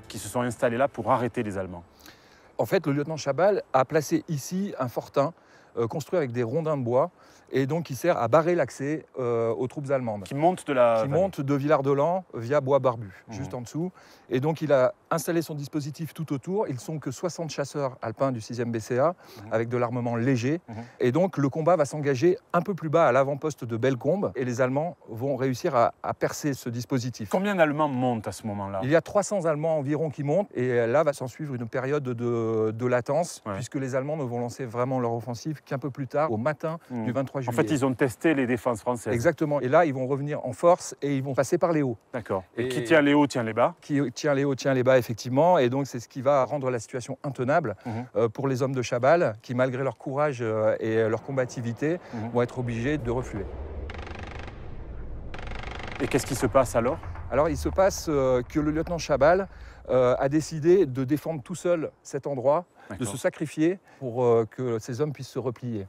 qui se sont installés là pour arrêter les Allemands? En fait, le lieutenant Chabal a placé ici un fortin construit avec des rondins de bois et donc qui sert à barrer l'accès aux troupes allemandes. Qui montent de Villard-de-Lans via Bois-Barbu, juste en dessous. Et donc il a installé son dispositif tout autour. Ils ne sont que 60 chasseurs alpins du 6e BCA avec de l'armement léger. Et donc le combat va s'engager un peu plus bas à l'avant-poste de Bellecombe et les Allemands vont réussir à percer ce dispositif. Combien d'Allemands montent à ce moment-là? Il y a 300 Allemands environ qui montent et là va s'en suivre une période de latence puisque les Allemands ne vont lancer vraiment leur offensive qu'un peu plus tard, au matin du 23 juillet. En fait, ils ont testé les défenses françaises. Exactement. Et là, ils vont revenir en force et ils vont passer par les hauts. D'accord. Et qui tient les hauts, tient les bas? Qui tient les hauts, tient les bas, effectivement. Et donc, c'est ce qui va rendre la situation intenable pour les hommes de Chabal, qui, malgré leur courage et leur combativité, vont être obligés de refluer. Et qu'est-ce qui se passe alors? Alors, il se passe que le lieutenant Chabal a décidé de défendre tout seul cet endroit, de se sacrifier pour que ces hommes puissent se replier.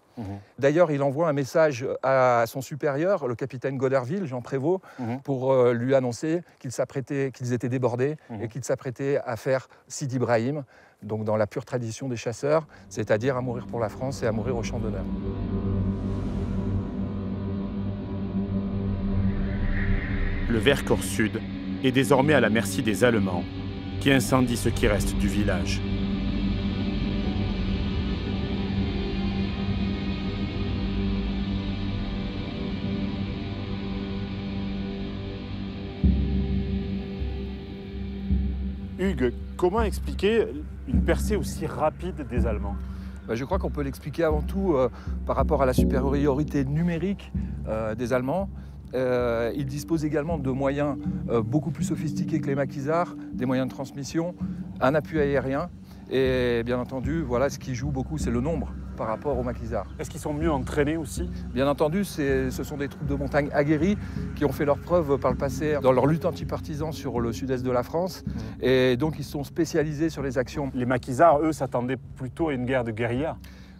D'ailleurs, il envoie un message à son supérieur, le capitaine Goderville, Jean Prévost, pour lui annoncer qu'ils étaient débordés et qu'ils s'apprêtaient à faire Sidi Ibrahim, donc dans la pure tradition des chasseurs, c'est-à-dire à mourir pour la France et à mourir au champ d'honneur. Le Vercors Sud est désormais à la merci des Allemands, qui incendient ce qui reste du village. Hugues, comment expliquer une percée aussi rapide des Allemands? Je crois qu'on peut l'expliquer avant tout par rapport à la supériorité numérique des Allemands. Ils disposent également de moyens beaucoup plus sophistiqués que les maquisards, des moyens de transmission, un appui aérien. Et bien entendu, voilà, ce qui joue beaucoup, c'est le nombre par rapport aux maquisards. Est-ce qu'ils sont mieux entraînés aussi? Bien entendu, ce sont des troupes de montagne aguerries qui ont fait leurs preuves par le passé dans leur lutte anti-partisan sur le sud-est de la France. Et donc, ils sont spécialisés sur les actions. Les maquisards, eux, s'attendaient plutôt à une guerre de guérilla.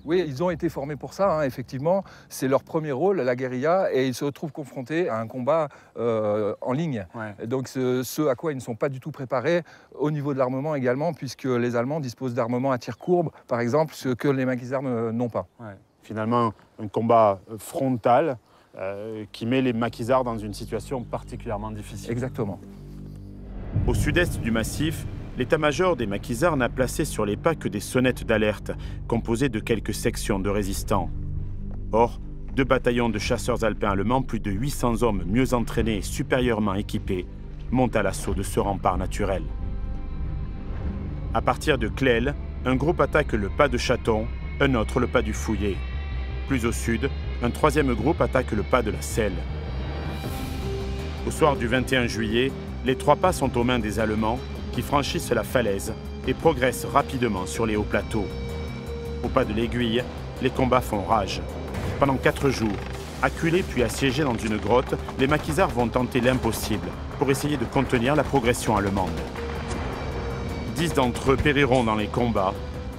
Oui, ils ont été formés pour ça, effectivement. C'est leur premier rôle, la guérilla, et ils se retrouvent confrontés à un combat en ligne. Donc ce à quoi ils ne sont pas du tout préparés, au niveau de l'armement également, puisque les Allemands disposent d'armements à tir courbe, par exemple, ce que les maquisards n'ont pas. Finalement, un combat frontal qui met les maquisards dans une situation particulièrement difficile. Exactement. Au sud-est du massif, l'état-major des maquisards n'a placé sur les pas que des sonnettes d'alerte, composées de quelques sections de résistants. Or, 2 bataillons de chasseurs alpins allemands, plus de 800 hommes mieux entraînés et supérieurement équipés, montent à l'assaut de ce rempart naturel. À partir de Clel, un groupe attaque le pas de Chaton, un autre le pas du Fouillé. Plus au sud, un 3e groupe attaque le pas de la Selle. Au soir du 21 juillet, les 3 pas sont aux mains des Allemands, qui franchissent la falaise et progressent rapidement sur les hauts plateaux. Au pas de l'Aiguille, les combats font rage. Pendant 4 jours, acculés puis assiégés dans une grotte, les maquisards vont tenter l'impossible pour essayer de contenir la progression allemande. 10 d'entre eux périront dans les combats,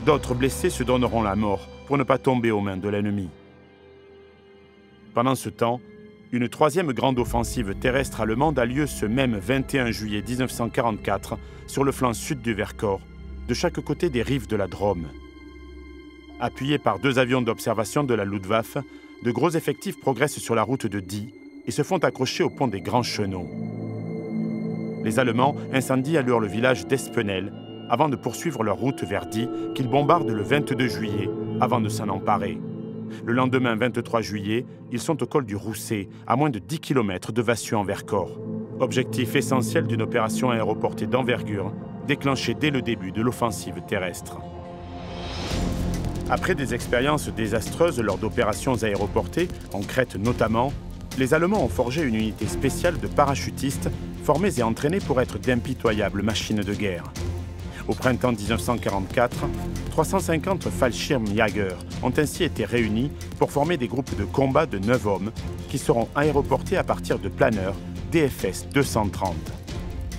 d'autres blessés se donneront la mort pour ne pas tomber aux mains de l'ennemi. Pendant ce temps, une 3e grande offensive terrestre allemande a lieu ce même 21 juillet 1944 sur le flanc sud du Vercors, de chaque côté des rives de la Drôme. Appuyés par 2 avions d'observation de la Luftwaffe, de gros effectifs progressent sur la route de Die et se font accrocher au pont des Grands Chenaux. Les Allemands incendient alors le village d'Espenel avant de poursuivre leur route vers Die qu'ils bombardent le 22 juillet avant de s'en emparer. Le lendemain 23 juillet, ils sont au col du Rousset, à moins de 10 km de Vassieux-en-Vercors. Objectif essentiel d'une opération aéroportée d'envergure, déclenchée dès le début de l'offensive terrestre. Après des expériences désastreuses lors d'opérations aéroportées, en Crète notamment, les Allemands ont forgé une unité spéciale de parachutistes formés et entraînés pour être d'impitoyables machines de guerre. Au printemps 1944, 350 Fallschirmjäger ont ainsi été réunis pour former des groupes de combat de 9 hommes qui seront aéroportés à partir de planeurs DFS 230.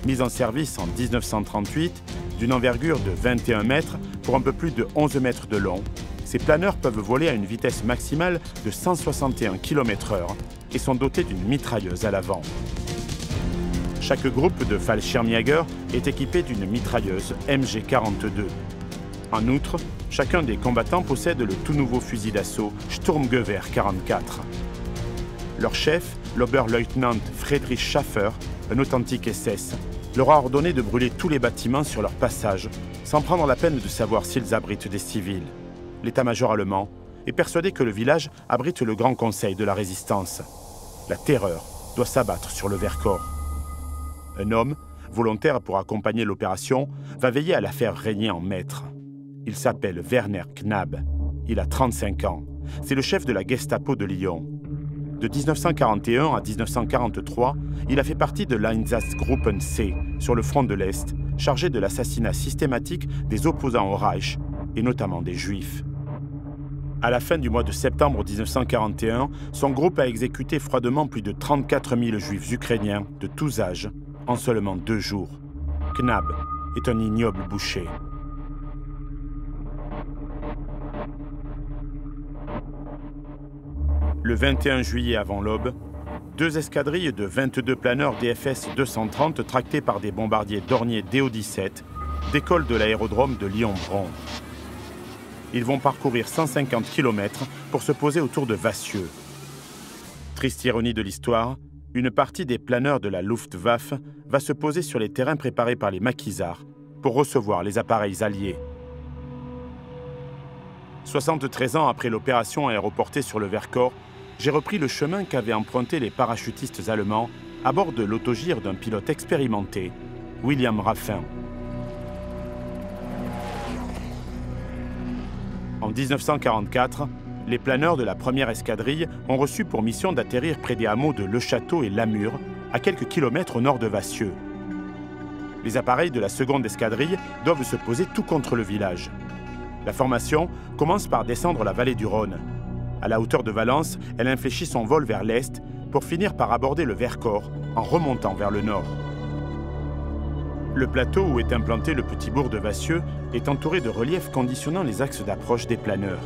Mis en service en 1938, d'une envergure de 21 mètres pour un peu plus de 11 mètres de long, ces planeurs peuvent voler à une vitesse maximale de 161 km/h et sont dotés d'une mitrailleuse à l'avant. Chaque groupe de Fallschirmjäger est équipé d'une mitrailleuse MG42. En outre, chacun des combattants possède le tout nouveau fusil d'assaut Sturmgewehr 44. Leur chef, l'Oberleutnant Friedrich Schaffer, un authentique SS, leur a ordonné de brûler tous les bâtiments sur leur passage, sans prendre la peine de savoir s'ils abritent des civils. L'état-major allemand est persuadé que le village abrite le Grand Conseil de la Résistance. La terreur doit s'abattre sur le Vercors. Un homme, volontaire pour accompagner l'opération, va veiller à la faire régner en maître. Il s'appelle Werner Knab. Il a 35 ans. C'est le chef de la Gestapo de Lyon. De 1941 à 1943, il a fait partie de l'Einsatzgruppen C, sur le front de l'Est, chargé de l'assassinat systématique des opposants au Reich, et notamment des Juifs. À la fin du mois de septembre 1941, son groupe a exécuté froidement plus de 34 000 Juifs ukrainiens de tous âges en seulement 2 jours. Knab est un ignoble boucher. Le 21 juillet avant l'aube, 2 escadrilles de 22 planeurs DFS-230 tractés par des bombardiers Dornier DO-17 décollent de l'aérodrome de Lyon-Bron. Ils vont parcourir 150 km pour se poser autour de Vassieux. Triste ironie de l'histoire, une partie des planeurs de la Luftwaffe va se poser sur les terrains préparés par les maquisards pour recevoir les appareils alliés. 73 ans après l'opération aéroportée sur le Vercors, j'ai repris le chemin qu'avaient emprunté les parachutistes allemands à bord de l'autogire d'un pilote expérimenté, William Raffin. En 1944, les planeurs de la première escadrille ont reçu pour mission d'atterrir près des hameaux de Le Château et Lamure, à quelques kilomètres au nord de Vassieux. Les appareils de la seconde escadrille doivent se poser tout contre le village. La formation commence par descendre la vallée du Rhône. À la hauteur de Valence, elle infléchit son vol vers l'est pour finir par aborder le Vercors en remontant vers le nord. Le plateau où est implanté le petit bourg de Vassieux est entouré de reliefs conditionnant les axes d'approche des planeurs.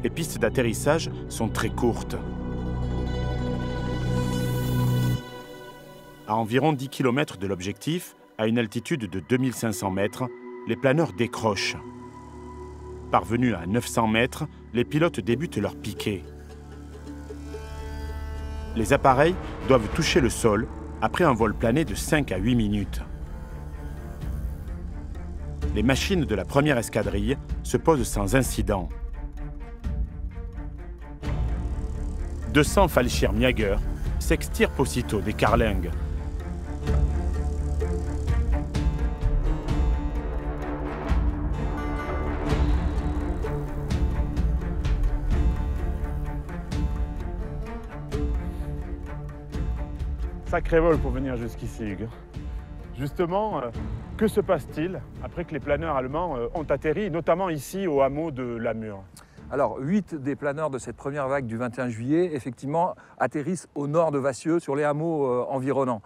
Les pistes d'atterrissage sont très courtes. À environ 10 km de l'objectif, à une altitude de 2500 mètres, les planeurs décrochent. Parvenus à 900 mètres, les pilotes débutent leur piqué. Les appareils doivent toucher le sol après un vol plané de 5 à 8 minutes. Les machines de la première escadrille se posent sans incident. 200 Fallschirmjäger s'extirpent aussitôt des carlingues. Sacré vol pour venir jusqu'ici, Hugues. Justement, que se passe-t-il après que les planeurs allemands ont atterri, notamment ici au hameau de Lamure? Alors, 8 des planeurs de cette première vague du 21 juillet, effectivement, atterrissent au nord de Vassieux, sur les hameaux environnants.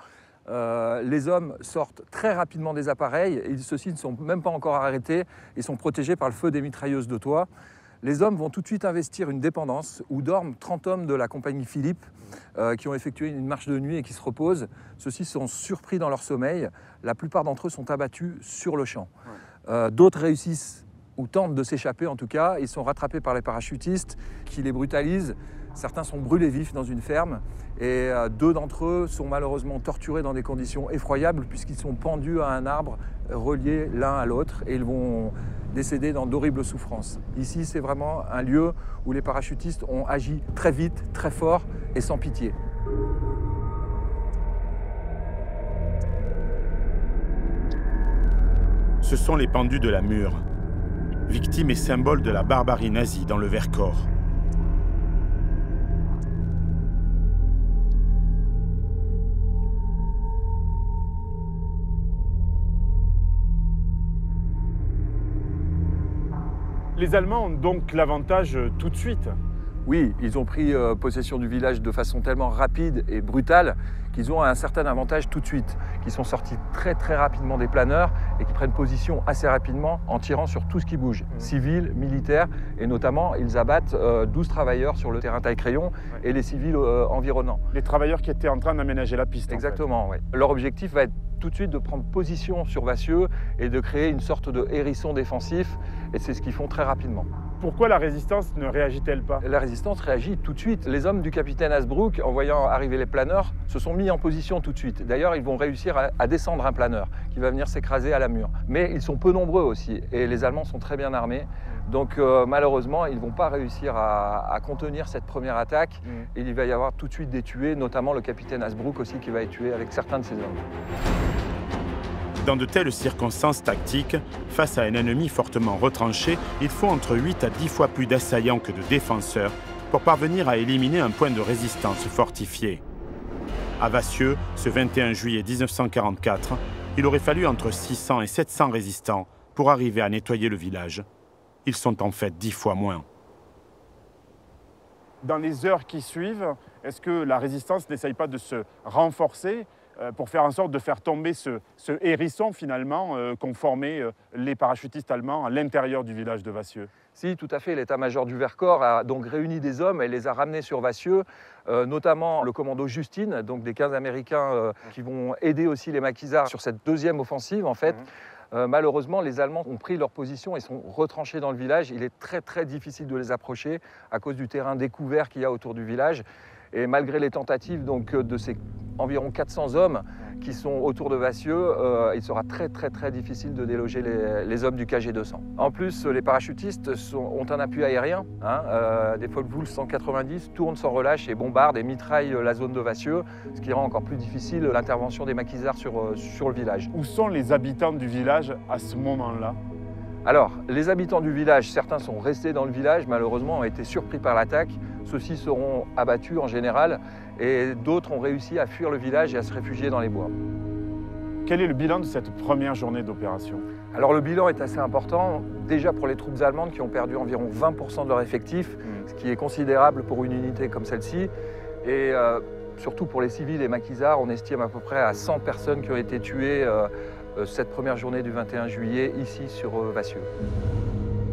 Les hommes sortent très rapidement des appareils, et ceux-ci ne sont même pas encore arrêtés, ils sont protégés par le feu des mitrailleuses de toit. Les hommes vont tout de suite investir une dépendance où dorment 30 hommes de la compagnie Philippe qui ont effectué une marche de nuit et qui se reposent. Ceux-ci sont surpris dans leur sommeil. La plupart d'entre eux sont abattus sur le champ. D'autres réussissent ou tentent de s'échapper en tout cas. Ils sont rattrapés par les parachutistes qui les brutalisent. Certains sont brûlés vifs dans une ferme et 2 d'entre eux sont malheureusement torturés dans des conditions effroyables puisqu'ils sont pendus à un arbre reliés l'un à l'autre et ils vont décéder dans d'horribles souffrances. Ici, c'est vraiment un lieu où les parachutistes ont agi très vite, très fort et sans pitié. Ce sont les pendus de Lamure, victimes et symboles de la barbarie nazie dans le Vercors. Les Allemands ont donc l'avantage tout de suite. Oui, ils ont pris possession du village de façon tellement rapide et brutale qu'ils ont un certain avantage tout de suite, qui sont sortis très très rapidement des planeurs et qui prennent position assez rapidement en tirant sur tout ce qui bouge, civils, militaires, et notamment ils abattent 12 travailleurs sur le terrain taille-crayon et les civils environnants. Les travailleurs qui étaient en train d'aménager la piste. Exactement, oui. Leur objectif va être tout de suite de prendre position sur Vassieux et de créer une sorte de hérisson défensif, et c'est ce qu'ils font très rapidement. Pourquoi la résistance ne réagit-elle pas? La résistance réagit tout de suite. Les hommes du capitaine Hasbrouck, en voyant arriver les planeurs, se sont mis en position tout de suite. D'ailleurs, ils vont réussir à descendre un planeur qui va venir s'écraser à la mur. Mais ils sont peu nombreux aussi, et les Allemands sont très bien armés. Donc malheureusement, ils ne vont pas réussir à contenir cette première attaque. Et il va y avoir tout de suite des tués, notamment le capitaine Hasbrouck aussi qui va être tué avec certains de ses hommes. Dans de telles circonstances tactiques, face à un ennemi fortement retranché, il faut entre 8 à 10 fois plus d'assaillants que de défenseurs pour parvenir à éliminer un point de résistance fortifié. À Vassieux, ce 21 juillet 1944, il aurait fallu entre 600 et 700 résistants pour arriver à nettoyer le village. Ils sont en fait 10 fois moins. Dans les heures qui suivent, est-ce que la résistance n'essaye pas de se renforcer pour faire en sorte de faire tomber ce hérisson finalement qu'ont formé les parachutistes allemands à l'intérieur du village de Vassieux? Si, tout à fait. L'état-major du Vercors a donc réuni des hommes et les a ramenés sur Vassieux, notamment le commando Justine, donc des 15 Américains qui vont aider aussi les maquisards sur cette deuxième offensive en fait. Malheureusement, les Allemands ont pris leur position et sont retranchés dans le village. Il est très très difficile de les approcher à cause du terrain découvert qu'il y a autour du village. Et malgré les tentatives donc, de ces environ 400 hommes qui sont autour de Vassieux, il sera très très très difficile de déloger les hommes du KG-200. En plus, les parachutistes ont un appui aérien. Des Focke-Wulf 190 tournent sans relâche et bombardent et mitraillent la zone de Vassieux, ce qui rend encore plus difficile l'intervention des maquisards sur le village. Où sont les habitants du village à ce moment-là? Alors, les habitants du village, certains sont restés dans le village, malheureusement ont été surpris par l'attaque. Ceux-ci seront abattus en général et d'autres ont réussi à fuir le village et à se réfugier dans les bois. Quel est le bilan de cette première journée d'opération? Alors le bilan est assez important, déjà pour les troupes allemandes qui ont perdu environ 20% de leur effectif, ce qui est considérable pour une unité comme celle-ci. Et surtout pour les civils et maquisards, on estime à peu près à 100 personnes qui ont été tuées cette première journée du 21 juillet ici sur Vassieux.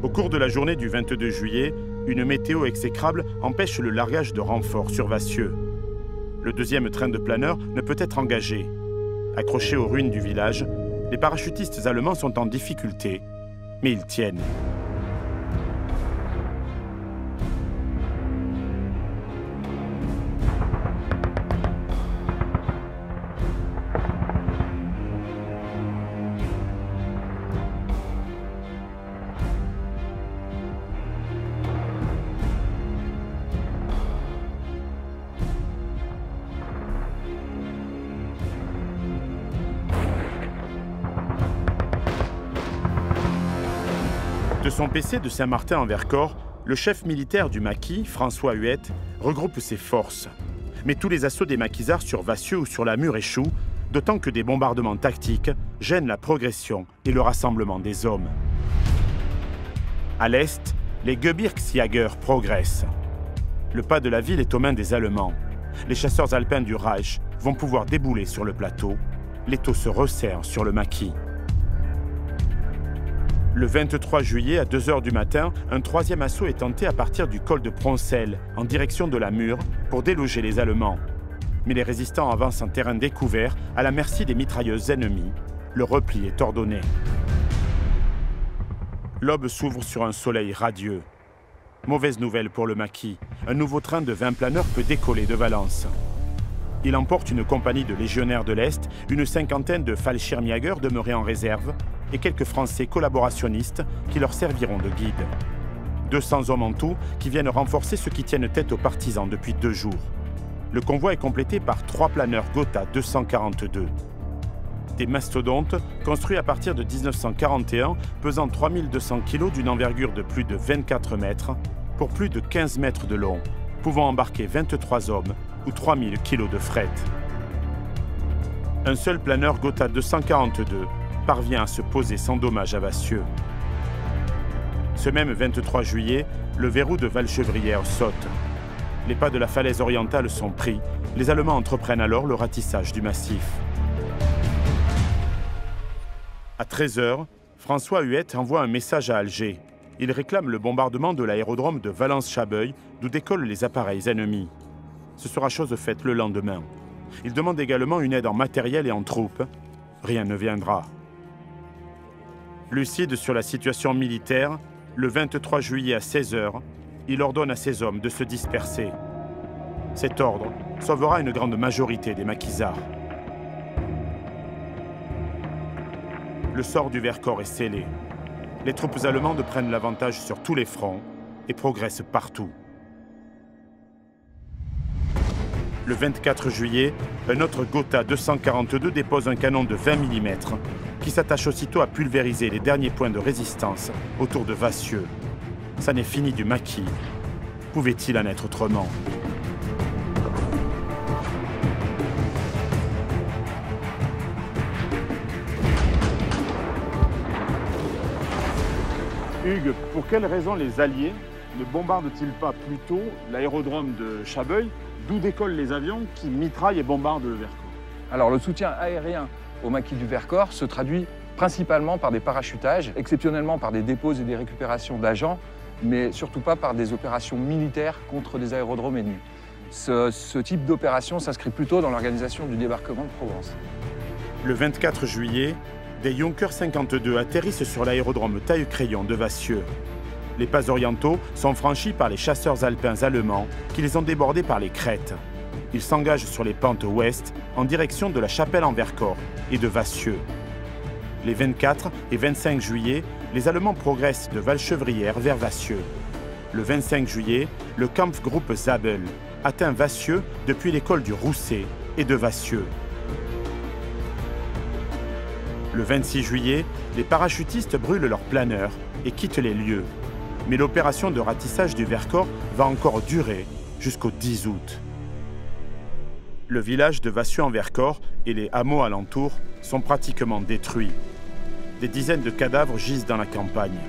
Au cours de la journée du 22 juillet, une météo exécrable empêche le largage de renforts sur Vassieux. Le deuxième train de planeurs ne peut être engagé. Accrochés aux ruines du village, les parachutistes allemands sont en difficulté, mais ils tiennent. De son PC de Saint-Martin en Vercors, le chef militaire du maquis, François Huette, regroupe ses forces. Mais tous les assauts des maquisards sur Vassieux ou sur la Mure échouent, d'autant que des bombardements tactiques gênent la progression et le rassemblement des hommes. À l'est, les Gebirgsjäger progressent. Le pas de la ville est aux mains des Allemands. Les chasseurs alpins du Reich vont pouvoir débouler sur le plateau. L'étau se resserre sur le maquis. Le 23 juillet, à 2 h du matin, un troisième assaut est tenté à partir du col de Proncel, en direction de la Mure, pour déloger les Allemands. Mais les résistants avancent en terrain découvert, à la merci des mitrailleuses ennemies. Le repli est ordonné. L'aube s'ouvre sur un soleil radieux. Mauvaise nouvelle pour le maquis. Un nouveau train de 20 planeurs peut décoller de Valence. Il emporte une compagnie de légionnaires de l'Est, une cinquantaine de Fallschirmjäger demeurés en réserve, et quelques Français collaborationnistes qui leur serviront de guides. 200 hommes en tout qui viennent renforcer ceux qui tiennent tête aux partisans depuis 2 jours. Le convoi est complété par 3 planeurs Gotha 242. Des mastodontes construits à partir de 1941, pesant 3200 kg d'une envergure de plus de 24 mètres, pour plus de 15 mètres de long, pouvant embarquer 23 hommes ou 3000 kg de fret. Un seul planeur Gotha 242 parvient à se poser sans dommage à Vassieux. Ce même 23 juillet, le verrou de Valchevrières saute. Les pas de la falaise orientale sont pris. Les Allemands entreprennent alors le ratissage du massif. À 13 h, François Huet envoie un message à Alger. Il réclame le bombardement de l'aérodrome de Valence-Chabeuil, d'où décollent les appareils ennemis. Ce sera chose faite le lendemain. Il demande également une aide en matériel et en troupes. Rien ne viendra. Lucide sur la situation militaire, le 23 juillet à 16 h, il ordonne à ses hommes de se disperser. Cet ordre sauvera une grande majorité des maquisards. Le sort du Vercors est scellé. Les troupes allemandes prennent l'avantage sur tous les fronts et progressent partout. Le 24 juillet, un autre Gotha 242 dépose un canon de 20 mm qui s'attache aussitôt à pulvériser les derniers points de résistance autour de Vassieux. Ça n'est fini du maquis. Pouvait-il en être autrement? Hugues, pour quelles raisons les Alliés ne bombardent-ils pas plutôt l'aérodrome de Chabeuil, d'où décollent les avions qui mitraillent et bombardent le Vercors? Alors le soutien aérien au maquis du Vercors se traduit principalement par des parachutages, exceptionnellement par des dépôts et des récupérations d'agents, mais surtout pas par des opérations militaires contre des aérodromes ennemis. Ce type d'opération s'inscrit plutôt dans l'organisation du débarquement de Provence. Le 24 juillet, des Junkers 52 atterrissent sur l'aérodrome Taille-Crayon de Vassieux. Les pas orientaux sont franchis par les chasseurs alpins allemands qui les ont débordés par les crêtes. Ils s'engagent sur les pentes ouest en direction de la Chapelle-en-Vercors et de Vassieux. Les 24 et 25 juillet, les Allemands progressent de Valchevrières vers Vassieux. Le 25 juillet, le Kampfgruppe Zabel atteint Vassieux depuis l'école du Rousset et de Vassieux. Le 26 juillet, les parachutistes brûlent leurs planeurs et quittent les lieux. Mais l'opération de ratissage du Vercors va encore durer jusqu'au 10 août. Le village de Vassieux-en-Vercors et les hameaux alentours sont pratiquement détruits. Des dizaines de cadavres gisent dans la campagne.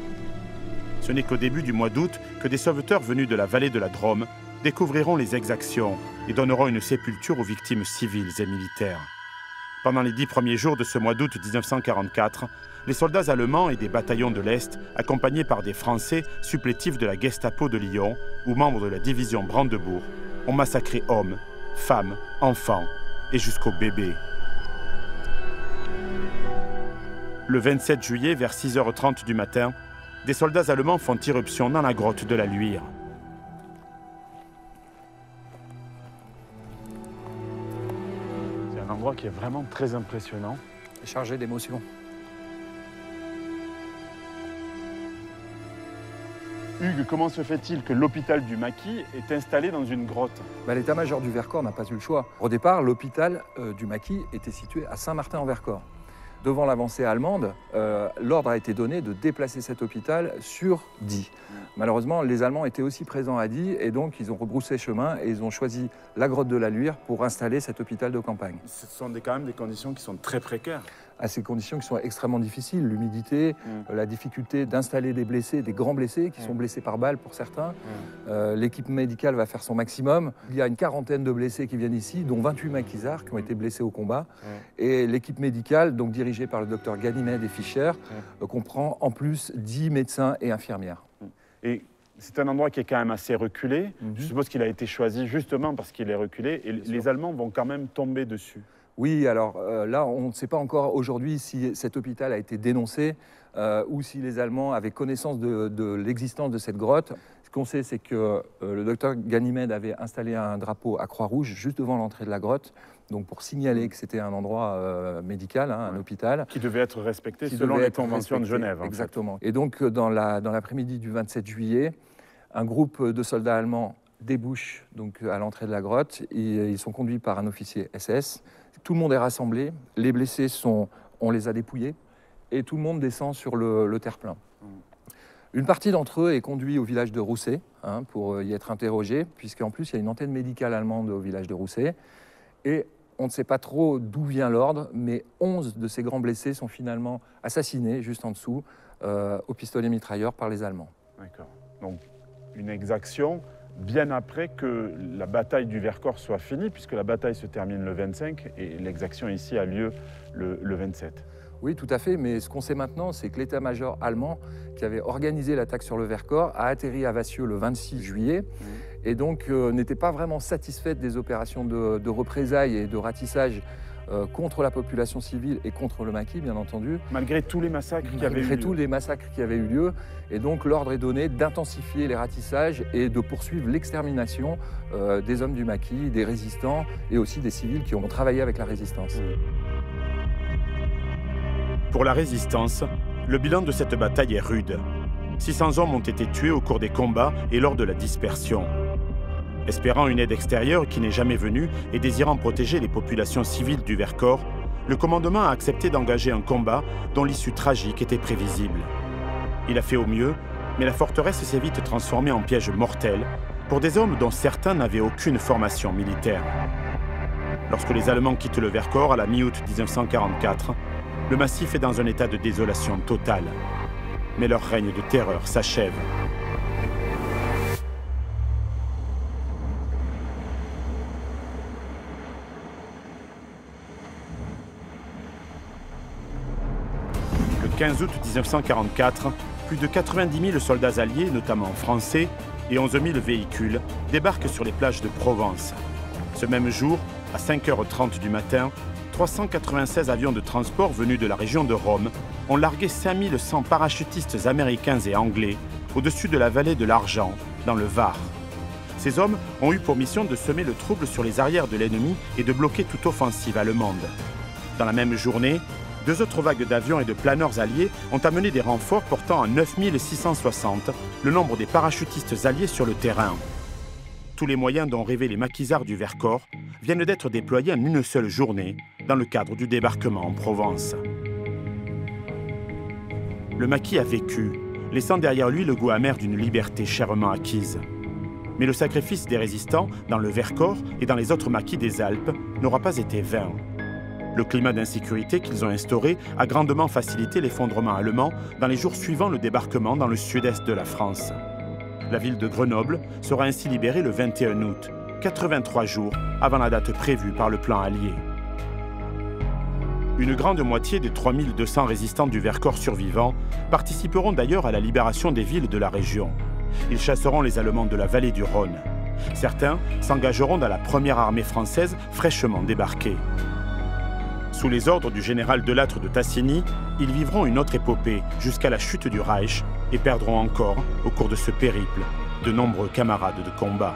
Ce n'est qu'au début du mois d'août que des sauveteurs venus de la vallée de la Drôme découvriront les exactions et donneront une sépulture aux victimes civiles et militaires. Pendant les 10 premiers jours de ce mois d'août 1944, les soldats allemands et des bataillons de l'Est, accompagnés par des Français supplétifs de la Gestapo de Lyon ou membres de la division Brandebourg, ont massacré hommes, femmes, enfants et jusqu'aux bébés. Le 27 juillet, vers 6 h 30 du matin, des soldats allemands font irruption dans la grotte de la Luire. C'est un endroit qui est vraiment très impressionnant. Chargé d'émotions. Hugues, comment se fait-il que l'hôpital du Maquis est installé dans une grotte? L'état-major du Vercors n'a pas eu le choix. Au départ, l'hôpital du Maquis était situé à Saint-Martin-en-Vercors. Devant l'avancée allemande, l'ordre a été donné de déplacer cet hôpital sur Die. Malheureusement, les Allemands étaient aussi présents à Die et donc ils ont rebroussé chemin et ils ont choisi la grotte de la Luire pour installer cet hôpital de campagne. Ce sont quand même des conditions qui sont très précaires. À ces conditions qui sont extrêmement difficiles, l'humidité, la difficulté d'installer des blessés, des grands blessés qui sont blessés par balle pour certains. L'équipe médicale va faire son maximum. Il y a une quarantaine de blessés qui viennent ici, dont 28 maquisards qui ont été blessés au combat. Et l'équipe médicale, donc dirigée par le docteur Ganymède et Fischer, comprend en plus 10 médecins et infirmières. Et c'est un endroit qui est quand même assez reculé. Je suppose qu'il a été choisi justement parce qu'il est reculé. Et les Allemands vont quand même tomber dessus. Oui, alors là, on ne sait pas encore aujourd'hui si cet hôpital a été dénoncé ou si les Allemands avaient connaissance de l'existence de cette grotte. Ce qu'on sait, c'est que le docteur Ganymède avait installé un drapeau à Croix-Rouge juste devant l'entrée de la grotte, donc pour signaler que c'était un endroit médical, un hôpital. Qui devait être respecté selon les conventions de Genève. Exactement. Et donc, dans l'après-midi du 27 juillet, un groupe de soldats allemands débouche donc, à l'entrée de la grotte. Ils sont conduits par un officier SS. Tout le monde est rassemblé, les blessés on les a dépouillés et tout le monde descend sur le terre-plein. Une partie d'entre eux est conduite au village de Rousset pour y être interrogé, puisqu'en plus il y a une antenne médicale allemande au village de Rousset. Et on ne sait pas trop d'où vient l'ordre, mais 11 de ces grands blessés sont finalement assassinés juste en dessous au pistolet mitrailleur par les Allemands. D'accord. Donc une exaction bien après que la bataille du Vercors soit finie, puisque la bataille se termine le 25 et l'exaction ici a lieu le 27. Oui, tout à fait, mais ce qu'on sait maintenant, c'est que l'état-major allemand qui avait organisé l'attaque sur le Vercors a atterri à Vassieux le 26 juillet et donc n'était pas vraiment satisfaite des opérations de représailles et de ratissage contre la population civile et contre le maquis, bien entendu. Malgré tous les massacres qui avaient eu lieu. Malgré tous les massacres qui avaient eu lieu. Et donc l'ordre est donné d'intensifier les ratissages et de poursuivre l'extermination des hommes du maquis, des résistants et aussi des civils qui ont travaillé avec la résistance. Pour la résistance, le bilan de cette bataille est rude. 600 hommes ont été tués au cours des combats et lors de la dispersion. Espérant une aide extérieure qui n'est jamais venue et désirant protéger les populations civiles du Vercors, le commandement a accepté d'engager un combat dont l'issue tragique était prévisible. Il a fait au mieux, mais la forteresse s'est vite transformée en piège mortel pour des hommes dont certains n'avaient aucune formation militaire. Lorsque les Allemands quittent le Vercors à la mi-août 1944, le massif est dans un état de désolation totale. Mais leur règne de terreur s'achève. Le 15 août 1944, plus de 90 000 soldats alliés, notamment français, et 11 000 véhicules débarquent sur les plages de Provence. Ce même jour, à 5h30 du matin, 396 avions de transport venus de la région de Rome ont largué 5100 parachutistes américains et anglais au-dessus de la vallée de l'Argent, dans le Var. Ces hommes ont eu pour mission de semer le trouble sur les arrières de l'ennemi et de bloquer toute offensive allemande. Dans la même journée, 2 autres vagues d'avions et de planeurs alliés ont amené des renforts portant à 9660 le nombre des parachutistes alliés sur le terrain. Tous les moyens dont rêvaient les maquisards du Vercors viennent d'être déployés en une seule journée dans le cadre du débarquement en Provence. Le maquis a vécu, laissant derrière lui le goût amer d'une liberté chèrement acquise. Mais le sacrifice des résistants dans le Vercors et dans les autres maquis des Alpes n'aura pas été vain. Le climat d'insécurité qu'ils ont instauré a grandement facilité l'effondrement allemand dans les jours suivant le débarquement dans le sud-est de la France. La ville de Grenoble sera ainsi libérée le 21 août, 83 jours avant la date prévue par le plan allié. Une grande moitié des 3200 résistants du Vercors survivants participeront d'ailleurs à la libération des villes de la région. Ils chasseront les Allemands de la vallée du Rhône. Certains s'engageront dans la première armée française fraîchement débarquée. Sous les ordres du général Delattre de Tassigny, ils vivront une autre épopée jusqu'à la chute du Reich et perdront encore, au cours de ce périple, de nombreux camarades de combat.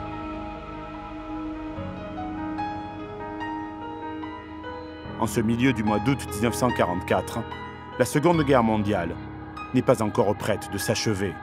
En ce milieu du mois d'août 1944, la Seconde Guerre mondiale n'est pas encore prête de s'achever.